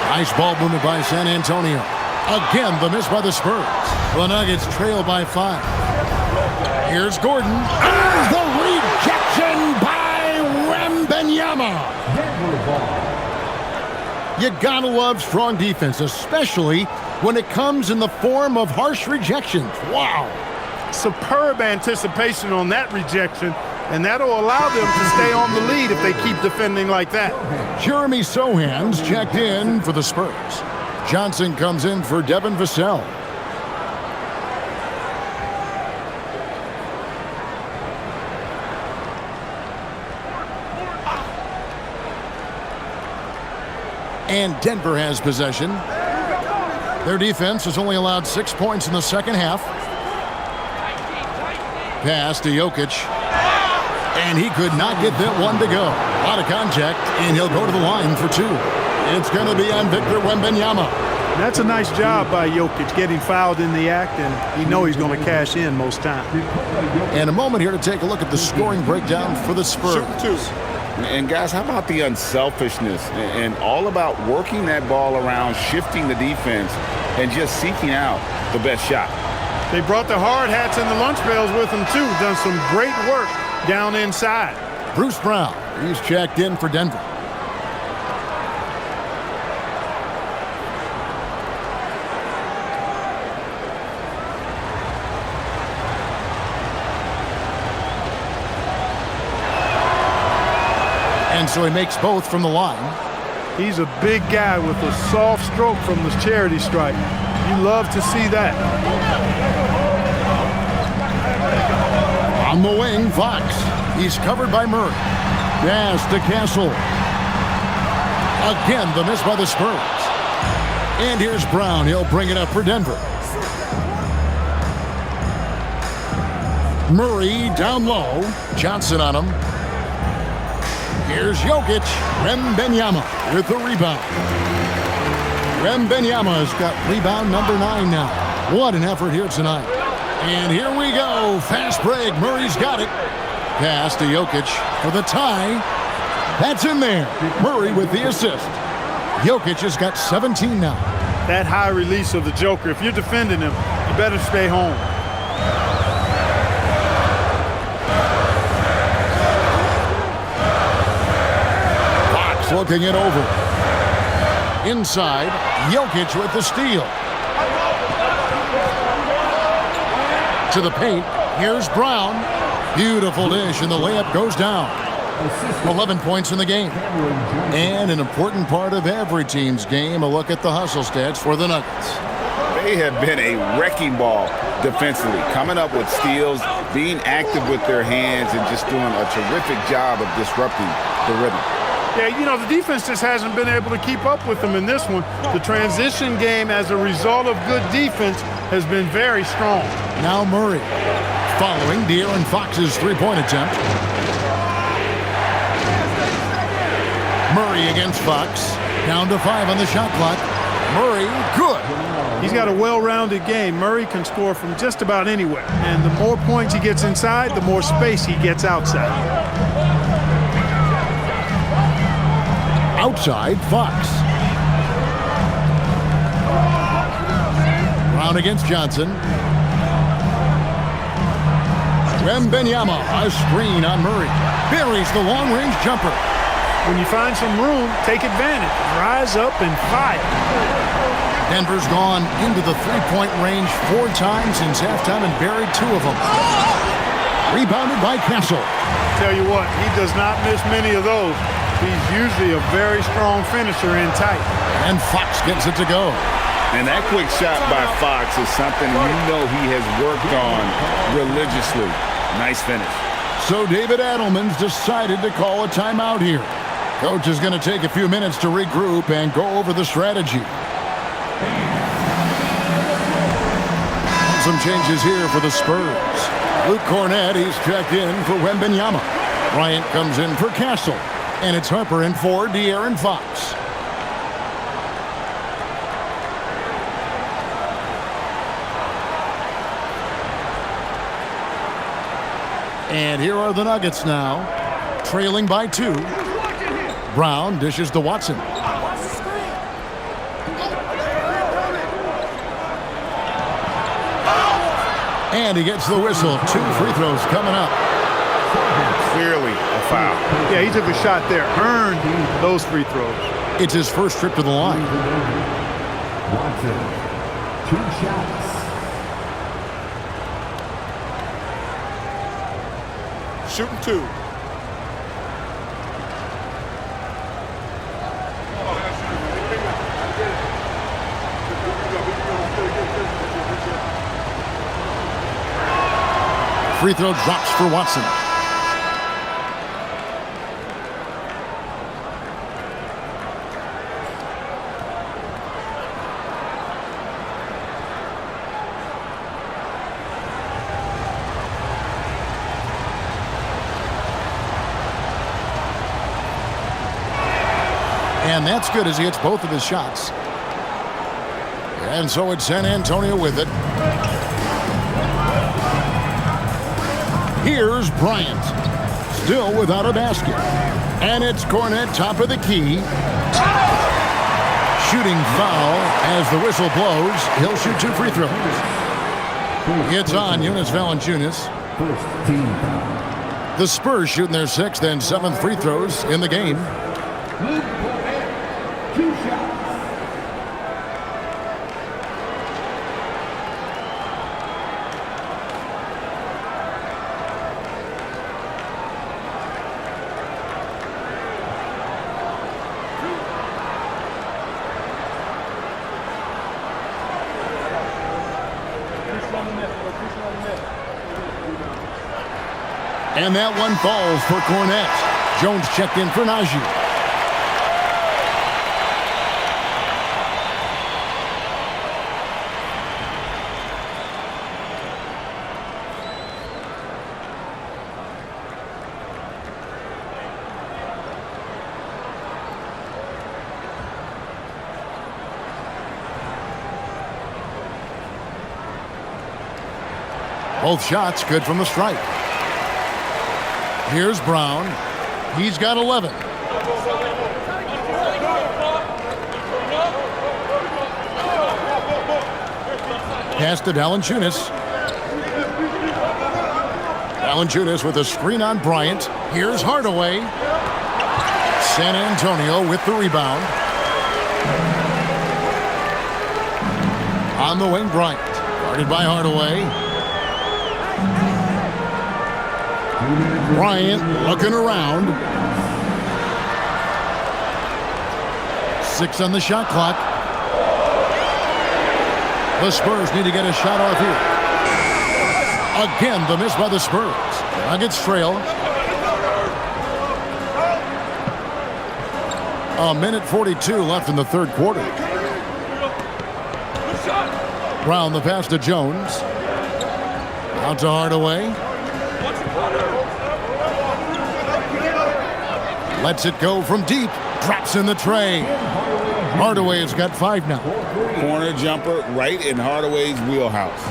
Nice ball movement by San Antonio. Again, the miss by the Spurs. The Nuggets trail by 5. Here's Gordon. And the rejection by Wembanyama. You gotta love strong defense, especially when it comes in the form of harsh rejections. Wow. Superb anticipation on that rejection, and that'll allow them to stay on the lead if they keep defending like that. Jeremy Sohan's checked in for the Spurs. Johnson comes in for Devin Vassell. And Denver has possession. Their defense has only allowed 6 points in the second half. Pass to Jokic. And he could not get that one to go. A lot of contact, and he'll go to the line for 2. It's going to be on Victor Wembanyama. That's a nice job by Jokic, getting fouled in the act, and you know he's going to cash in most times. And a moment here to take a look at the scoring breakdown for the Spurs. And guys, how about the unselfishness and all about working that ball around, shifting the defense, and just seeking out the best shot. They brought the hard hats and the lunch pails with them, too. Done some great work down inside. Bruce Brown, he's checked in for Denver. And so he makes both from the line. He's a big guy with a soft stroke from the charity stripe. You love to see that. On the wing, Fox. He's covered by Murray. Pass to Castle. Again, the miss by the Spurs. And here's Brown. He'll bring it up for Denver. Murray down low. Johnson on him. Here's Jokic. Wembanyama with the rebound. Wembanyama's got rebound number 9 now. What an effort here tonight. And here we go. Fast break. Murray's got it. Pass to Jokic for the tie. That's in there. Murray with the assist. Jokic has got 17 now. That high release of the Joker, if you're defending him, you better stay home. Fox looking it over. Inside, Jokic with the steal. To the paint. Here's Brown. Beautiful dish, and the layup goes down. 11 points in the game. And an important part of every team's game, a look at the hustle stats for the Nuggets. They have been a wrecking ball defensively, coming up with steals, being active with their hands, and just doing a terrific job of disrupting the rhythm. Yeah, you know, the defense just hasn't been able to keep up with them in this one. The transition game, as a result of good defense, has been very strong. Now Murray, following De'Aaron Fox's three-point attempt. Murray against Fox. Down to 5 on the shot clock. Murray, good. He's got a well-rounded game. Murray can score from just about anywhere. And the more points he gets inside, the more space he gets outside. Outside, Fox. Brown against Johnson. Wembanyama, a screen on Murray. Buries the long-range jumper. When you find some room, take advantage. Rise up and fire. Denver's gone into the three-point range 4 times since halftime and buried 2 of them. Rebounded by Castle. Tell you what, he does not miss many of those. He's usually a very strong finisher in tight. And Fox gets it to go. And that quick shot by Fox is something you know he has worked on religiously. Nice finish. So David Adelman's decided to call a timeout here. Coach is going to take a few minutes to regroup and go over the strategy. Some changes here for the Spurs. Luke Cornett, he's checked in for Wembanyama. Bryant comes in for Castle. And it's Harper in for De'Aaron Fox. And here are the Nuggets now, trailing by 2. Brown dishes to Watson. And he gets the whistle. 2 free throws coming up. Clearly a foul. Yeah, he took a shot there. Earned those free throws. It's his first trip to the line. Watson, 2 shots. Shooting 2. Free throw drops for Watson. And that's good as he hits both of his shots. And so it's San Antonio with it. Here's Bryant, still without a basket. And it's Cornett, top of the key. Shooting foul as the whistle blows. He'll shoot 2 free throws. It's on Jonas Valanciunas. First team foul. The Spurs shooting their 6th and 7th free throws in the game. Luke Cornett, 2 shots. And that one falls for Cornet. Jones checked in for Najee. Both shots good from the stripe. Here's Brown. He's got 11. Pass to Valanciunas. Valanciunas with a screen on Bryant. Here's Hardaway. San Antonio with the rebound. On the wing, Bryant. Guarded by Hardaway. Bryant looking around. 6 on the shot clock. The Spurs need to get a shot off here. Again, the miss by the Spurs. Nuggets trail. A minute 42 left in the third quarter. Brown the pass to Jones. Out to Hardaway. Lets it go from deep. Drops in the tray. Hardaway has got 5 now. Corner jumper right in Hardaway's wheelhouse.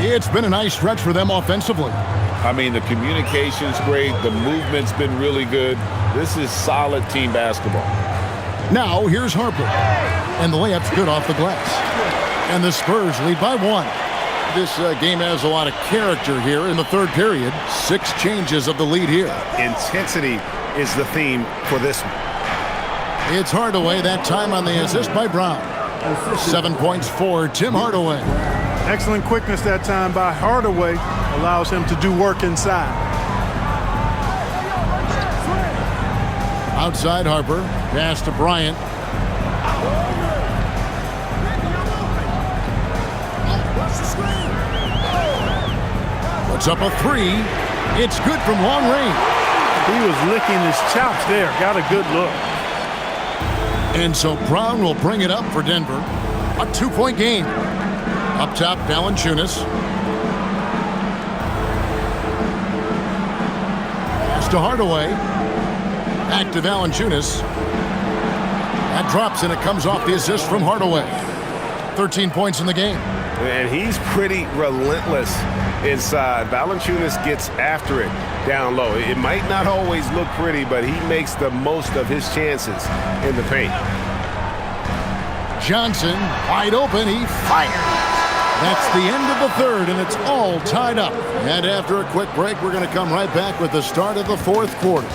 It's been a nice stretch for them offensively. I mean, the communication's great. The movement's been really good. This is solid team basketball. Now, here's Harper. And the layup's good off the glass. And the Spurs lead by 1. This game has a lot of character here in the third period. 6 changes of the lead here. Intensity is the theme for this one. It's Hardaway, that time on the assist by Brown. 7 points for Tim Hardaway. Excellent quickness that time by Hardaway. Allows him to do work inside. Outside Harper. Pass to Bryant. Puts up a 3. It's good from long range. He was licking his chops there. Got a good look. And so Brown will bring it up for Denver. A 2-point game. Up top, Valanciunas. Pass to Hardaway. Back to Valanciunas. That drops and it comes off the assist from Hardaway. 13 points in the game. And he's pretty relentless inside. Valanciunas gets after it down low. It might not always look pretty, but he makes the most of his chances in the paint. Johnson, wide open, he fires. That's the end of the third, and it's all tied up. And after a quick break, we're going to come right back with the start of the fourth quarter.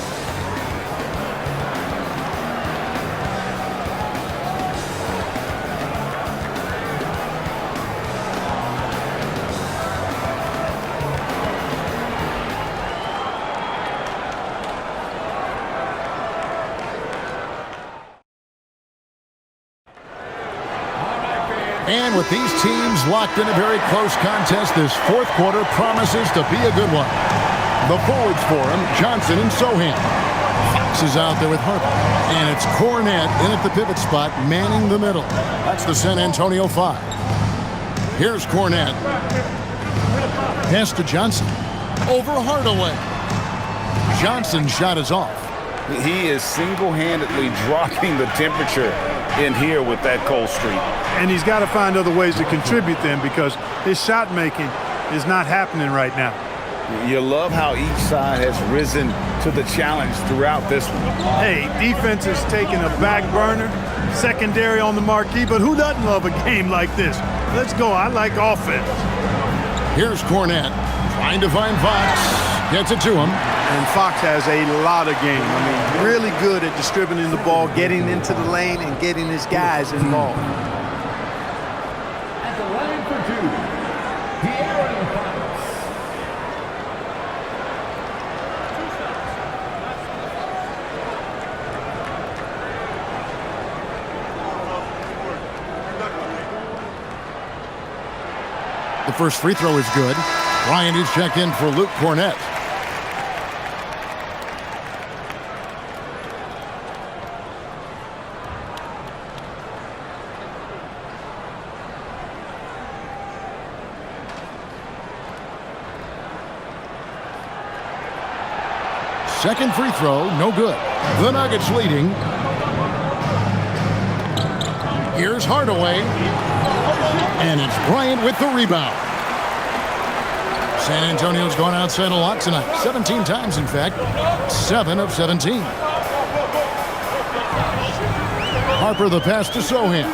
And with these teams locked in a very close contest, this fourth quarter promises to be a good one. The forwards for him, Johnson and Sohan. Fox is out there with Harper. And it's Cornet in at the pivot spot, manning the middle. That's the San Antonio 5. Here's Cornet. Pass to Johnson. Over Hardaway. Johnson's shot is off. He is single-handedly dropping the temperature in here with that cold streak. And he's got to find other ways to contribute then, because his shot making is not happening right now. You love how each side has risen to the challenge throughout this one. Hey, defense is taking a back burner, secondary on the marquee, but who doesn't love a game like this? Let's go. I like offense. Here's Cornet trying to find Fox. Gets it to him. And Fox has a lot of game. I mean, really good at distributing the ball, getting into the lane, and getting his guys involved. At the line for 2, De'Aaron Fox. The first free throw is good. Bryant is checked in for Luke Cornet. Second free throw, no good. The Nuggets leading. Here's Hardaway. And it's Bryant with the rebound. San Antonio's gone outside a lot tonight. 17 times, in fact. 7 of 17. Harper the pass to Sohan.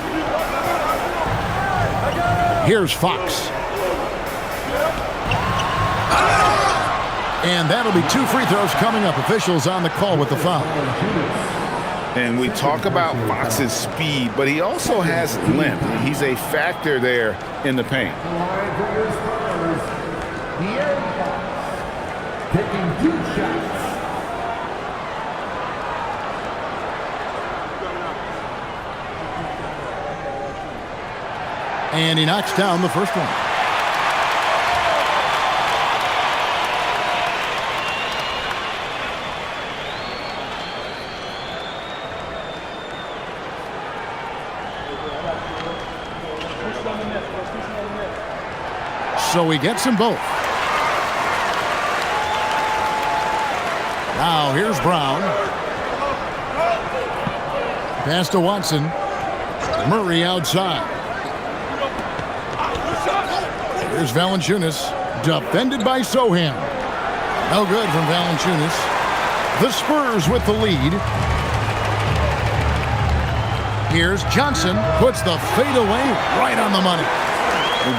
Here's Fox. And that'll be 2 free throws coming up. Officials on the call with the foul. And we talk about Fox's speed, but he also has length. He's a factor there in the paint. Taking 2 shots. And he knocks down the first one. So he gets them both. Now here's Brown. Pass to Watson. Murray outside. Here's Valanciunas. Defended by Sohan. No good from Valanciunas. The Spurs with the lead. Here's Johnson. Puts the fadeaway right on the money.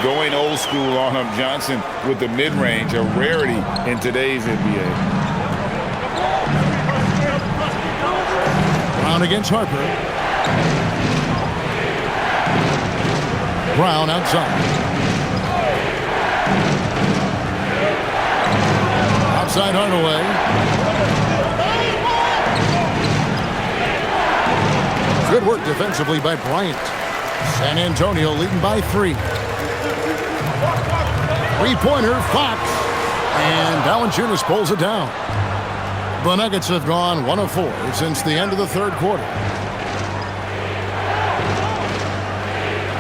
Going old school on him, Johnson with the mid-range, a rarity in today's NBA. Brown against Harper. Brown outside. Outside Hardaway. Good work defensively by Bryant. San Antonio leading by 3. Three-pointer, Fox. And Valanciunas pulls it down. The Nuggets have gone 1 of 4 since the end of the third quarter.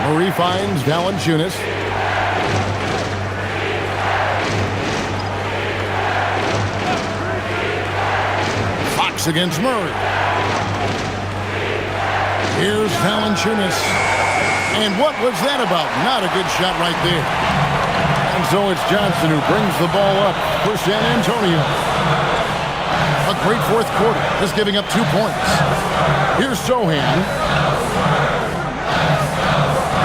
Murray finds Valanciunas. Fox against Murray. Here's Valanciunas. And what was that about? Not a good shot right there. And so it's Johnson who brings the ball up for San Antonio. A great fourth quarter, just giving up 2 points. Here's Sohan.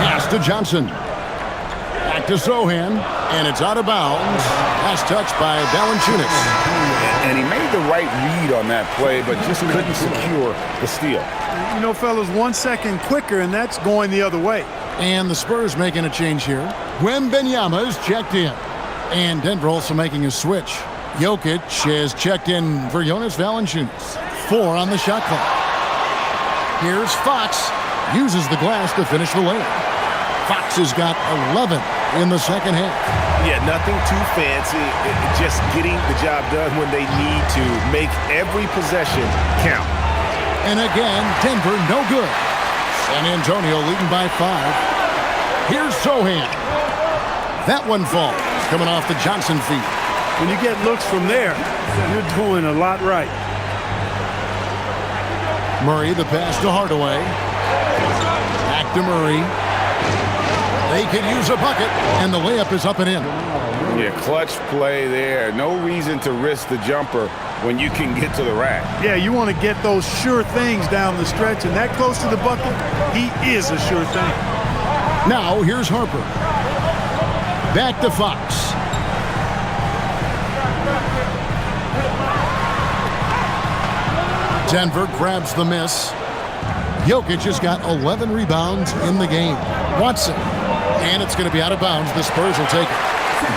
Pass to Johnson. Back to Sohan, and it's out of bounds. Last touch by Valanciunas. And he made the right read on that play, but just couldn't secure the steal. You know, fellas, 1 second quicker, and that's going the other way. And the Spurs making a change here. Wembanyama is checked in. And Denver also making a switch. Jokic is checked in for Jonas Valanciunas. 4 on the shot clock. Here's Fox. Uses the glass to finish the layup. Fox has got 11 in the second half. Yeah, nothing too fancy. Just getting the job done when they need to. Make every possession count. And again, Denver no good. San Antonio leading by 5. Here's Sohan. That one falls. Coming off the Johnson feed. When you get looks from there, you're doing a lot right. Murray, the pass to Hardaway. Back to Murray. They could use a bucket, and the layup is up and in. Yeah, clutch play there. No reason to risk the jumper when you can get to the rack. Yeah, you want to get those sure things down the stretch, and that close to the bucket, he is a sure thing. Now, here's Harper. Back to Fox. Denver grabs the miss. Jokic has got 11 rebounds in the game. Watson. And it's going to be out of bounds. The Spurs will take it.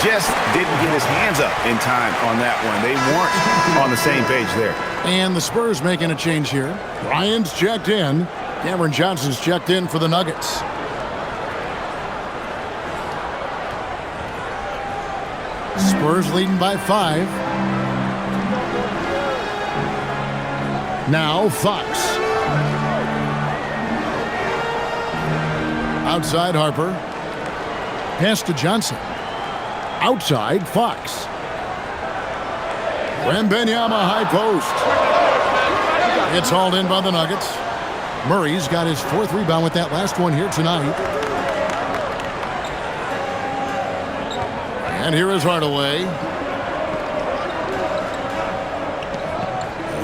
Just didn't get his hands up in time on that one. They weren't on the same page there. And the Spurs making a change here. Bryant's checked in. Cameron Johnson's checked in for the Nuggets. Spurs leading by 5. Now Fox. Outside Harper. Pass to Johnson. Outside Fox. Wembanyama high post. It's hauled in by the Nuggets. Murray's got his 4th rebound with that last one here tonight. And here is Hardaway.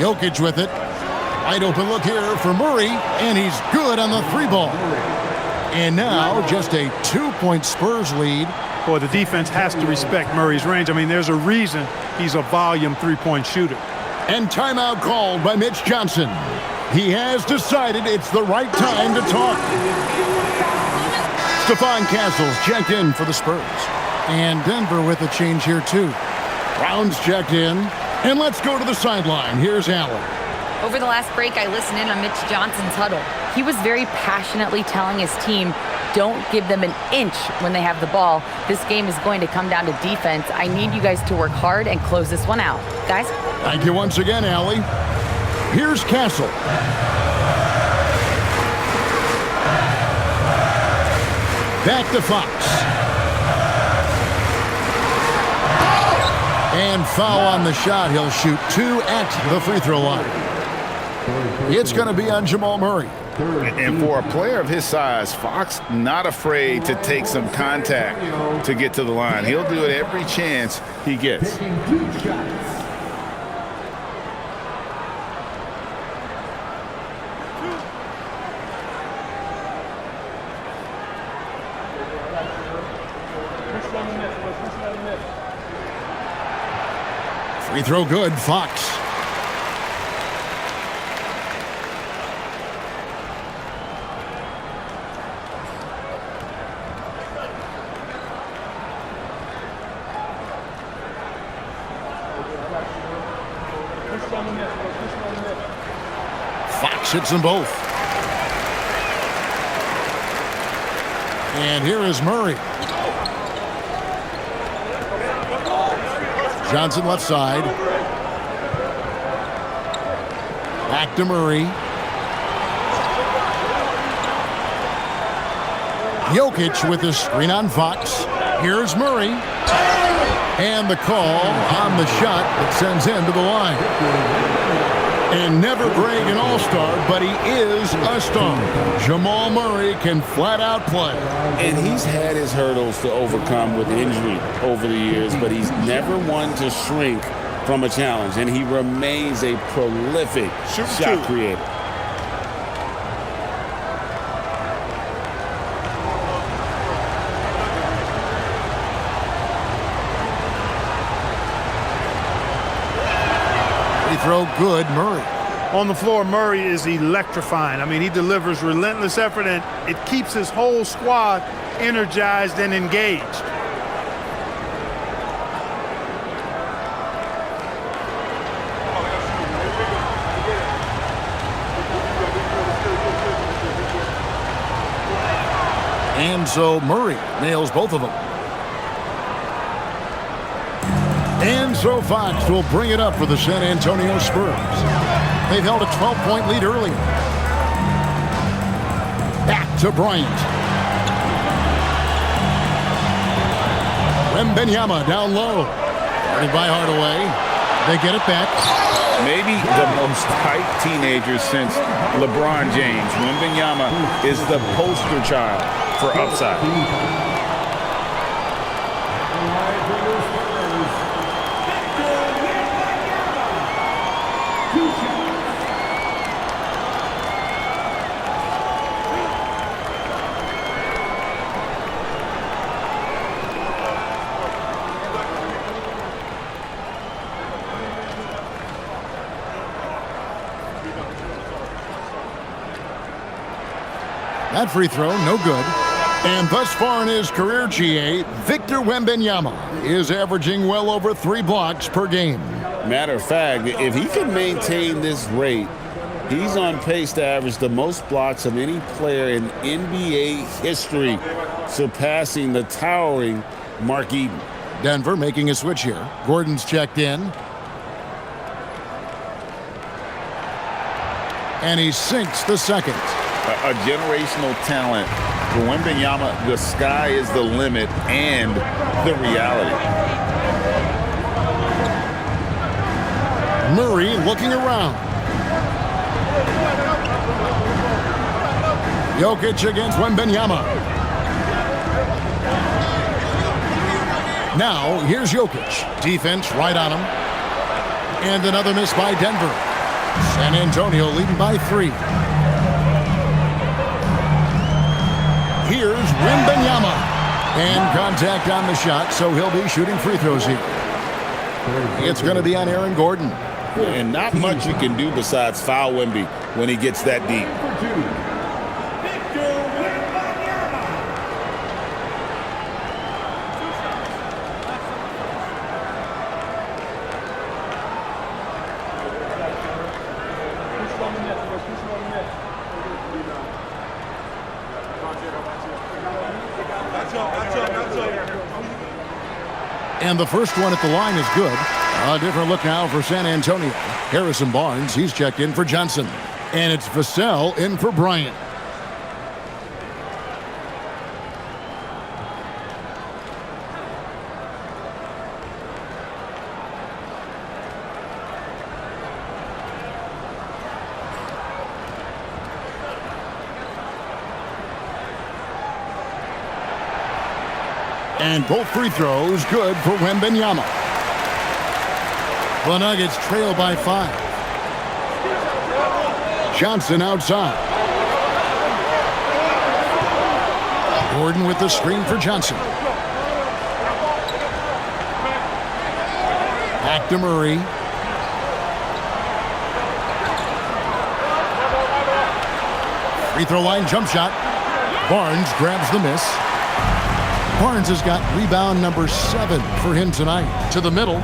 Jokic with it. Wide open look here for Murray, and he's good on the 3-ball. And now just a 2-point Spurs lead. Boy, the defense has to respect Murray's range. I mean, there's a reason he's a volume 3-point shooter. And timeout called by Mitch Johnson. He has decided it's the right time to talk. Stephon Castle's checked in for the Spurs. And Denver with a change here, too. Brown's checked in. And let's go to the sideline. Here's Allen. Over the last break, I listened in on Mitch Johnson's huddle. He was very passionately telling his team, don't give them an inch when they have the ball. This game is going to come down to defense. I need you guys to work hard and close this one out. Guys? Thank you once again, Allie. Here's Castle. Back to Fox. And foul on the shot. He'll shoot 2 at the free throw line. It's going to be on Jamal Murray. And for a player of his size, Fox not afraid to take some contact to get to the line. He'll do it every chance he gets. Free throw good, Fox. Fox hits them both. And here is Murray. Johnson left side. Back to Murray. Jokic with the screen on Fox. Here's Murray. And the call on the shot that sends him to the line. And never brag an all-star, but he is a star. Jamal Murray can flat out play. And he's had his hurdles to overcome with injury over the years, but he's never one to shrink from a challenge. And he remains a prolific shot creator. Throw good, Murray. On the floor, Murray is electrifying. I mean, he delivers relentless effort, and it keeps his whole squad energized and engaged. And so Murray nails both of them. And so Fox will bring it up for the San Antonio Spurs. They've held a 12-point lead earlier. Back to Bryant. Wembanyama down low. Guarded by Hardaway. They get it back. Maybe the most hyped teenager since LeBron James. Wembanyama is the poster child for upside. That free throw, no good. And thus far in his career, GA, Victor Wembanyama is averaging well over 3 blocks per game. Matter of fact, if he can maintain this rate, he's on pace to average the most blocks of any player in NBA history, surpassing the towering Mark Eaton. Denver making a switch here. Gordon's checked in. And he sinks the second. A generational talent. For Wembanyama, the sky is the limit and the reality. Murray looking around. Jokic against Wembanyama. Now, here's Jokic. Defense right on him. And another miss by Denver. San Antonio leading by 3. Here's Wembanyama. And contact on the shot, so he'll be shooting free throws here. It's going to be on Aaron Gordon. And not much you can do besides foul Wemby when he gets that deep. And the first one at the line is good. A different look now for San Antonio. Harrison Barnes, he's checked in for Johnson. And it's Vassell in for Bryant. And both free throws good for Wembanyama. The Nuggets trail by 5. Johnson outside. Gordon with the screen for Johnson. Back to Murray. Free throw line jump shot. Barnes grabs the miss. Barnes has got rebound number 7 for him tonight. To the middle.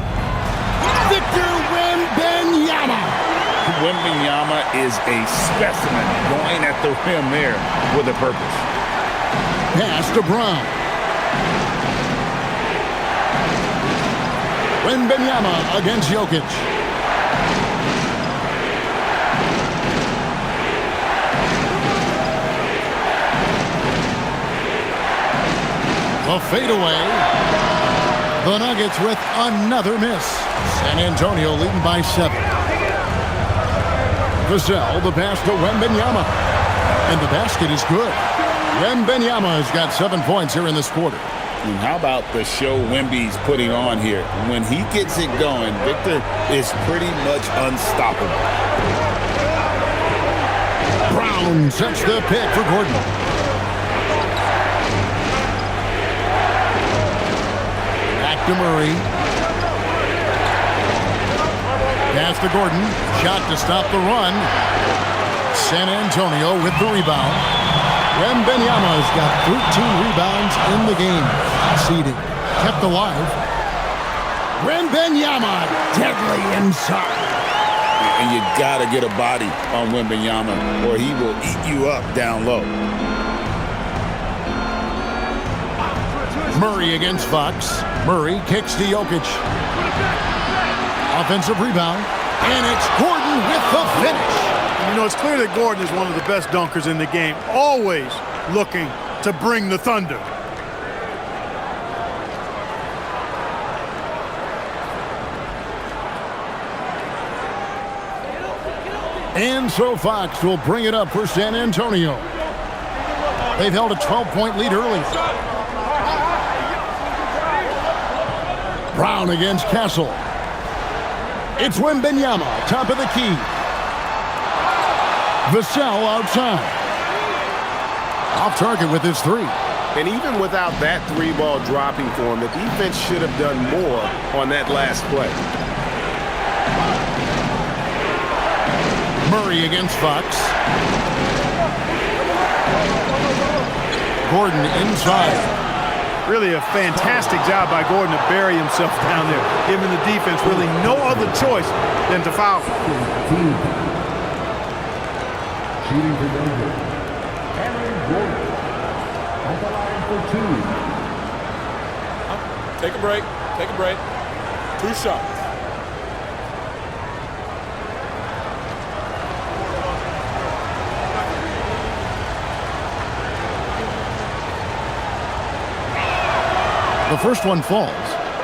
Victor Wembanyama. Wembanyama is a specimen going at the rim there with a purpose. Pass to Brown. Wembanyama against Jokic. A fadeaway. The Nuggets with another miss. San Antonio leading by 7. Vassell, the pass to Wembanyama. And the basket is good. Wembanyama has got 7 points here in this quarter. And how about the show Wemby's putting on here? When he gets it going, Victor is pretty much unstoppable. Brown sets the pick for Gordon. Back to Murray. Pass to Gordon. Shot to stop the run. San Antonio with the rebound. Wembanyama has got 13 rebounds in the game. Seeded. Kept alive. Wembanyama deadly inside. And you got to get a body on Wembanyama or he will eat you up down low. Murray against Fox. Murray kicks to Jokic. Offensive rebound. And it's Gordon with the finish. You know, it's clear that Gordon is one of the best dunkers in the game. Always looking to bring the thunder. And so Fox will bring it up for San Antonio. They've held a 12-point lead early. Brown against Castle. It's Wembanyama, top of the key. Vassell outside. Off target with his 3. And even without that 3-ball dropping for him, the defense should have done more on that last play. Murray against Fox. Gordon inside. Really a fantastic job by Gordon to bury himself down there, giving the defense really no other choice than to foul. Shooting for Denver, Aaron Gordon at the line for 2. Take a break. Take a break. 2 shots. The first one falls.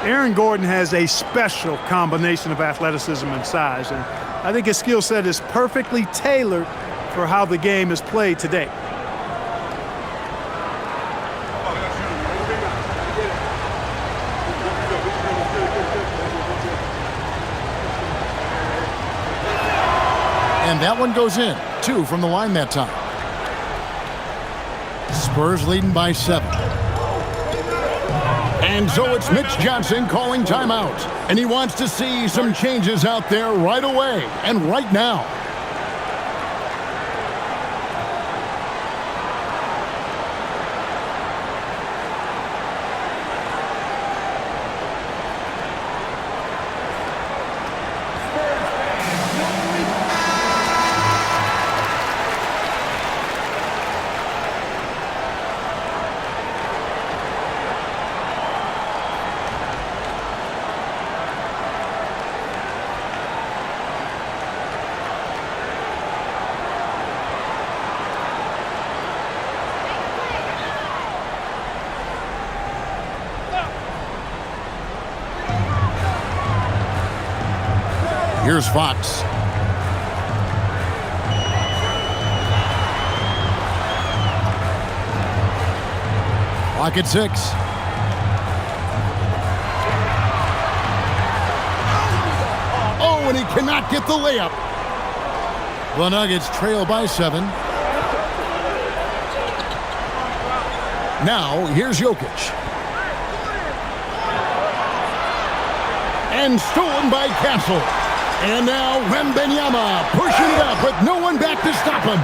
Aaron Gordon has a special combination of athleticism and size, and I think his skill set is perfectly tailored for how the game is played today. And that one goes in. 2 from the line that time. Spurs leading by 7. And so it's Mitch Johnson calling timeout. And he wants to see some changes out there right away and right now. Here's Fox. Clock at 6. Oh, and he cannot get the layup. The Nuggets trail by 7. Now, here's Jokic. And stolen by Castle. And now Wembanyama pushing it up with no one back to stop him.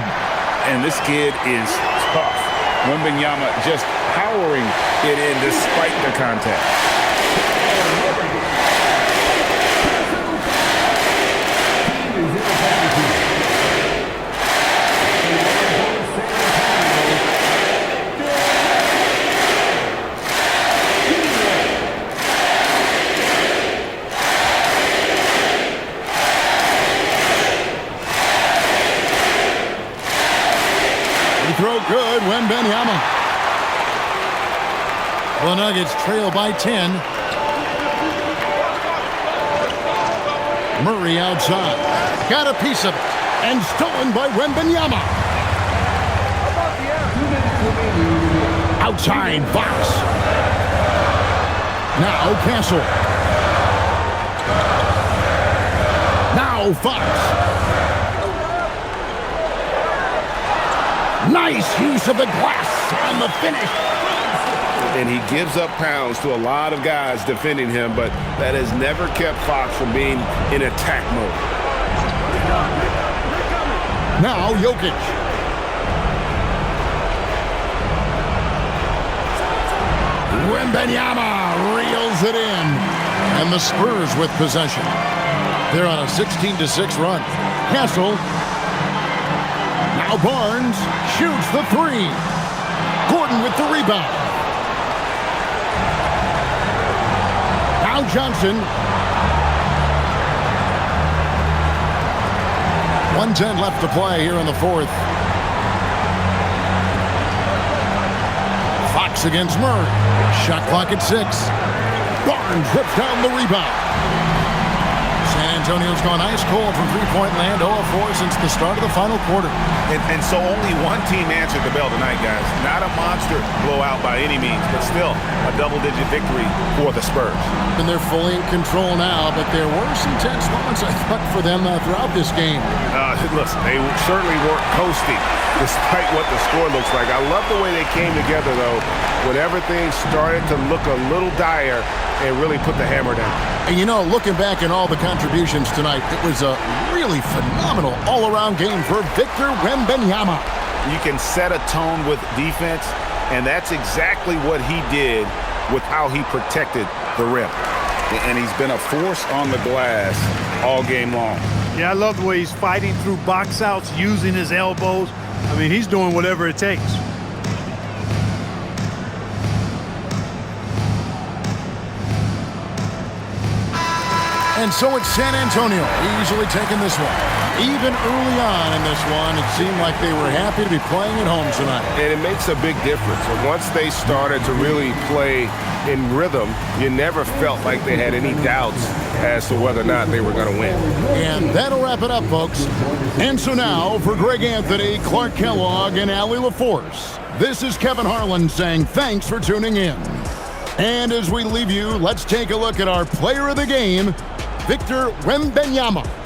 And this kid is tough. Wembanyama just powering it in despite the contact. Throw good, Wembanyama. The Nuggets trail by 10. Murray outside. Got a piece of it. And stolen by Wembanyama. Outside, Fox. Now Castle. Now Fox. Nice use of the glass on the finish. And he gives up pounds to a lot of guys defending him, but that has never kept Fox from being in attack mode. Now Jokic. Wembanyama reels it in. And the Spurs with possession. They're on a 16-6 run. Castle. Now Barnes shoots the 3. Gordon with the rebound. Now Johnson. 1:10 left to play here in the 4th. Fox against Murray. Shot clock at 6. Barnes rips down the rebound. San Antonio's gone ice cold from three-point land, 0-4 since the start of the final quarter. And so only one team answered the bell tonight, guys. Not a monster blowout by any means, but still a double-digit victory for the Spurs. And they're fully in control now, but there were some tense moments, I thought, for them throughout this game. Listen, they certainly weren't coasting despite what the score looks like. I love the way they came together, though, when everything started to look a little dire and really put the hammer down. And you know, looking back at all the contributions tonight, it was a really phenomenal all-around game for Victor Wembanyama. You can set a tone with defense, and that's exactly what he did with how he protected the rim. And he's been a force on the glass all game long. Yeah, I love the way he's fighting through box outs, using his elbows. I mean, he's doing whatever it takes. And And so it's San Antonio easily taking this one. Even early on in this one, it seemed like they were happy to be playing at home tonight. And it makes a big difference. And once they started to really play in rhythm, you never felt like they had any doubts as to whether or not they were going to win. And that'll wrap it up, folks. And so now, for Greg Anthony, Clark Kellogg, and Allie LaForce, this is Kevin Harlan saying thanks for tuning in. And as we leave you, let's take a look at our player of the game, Victor Wembanyama.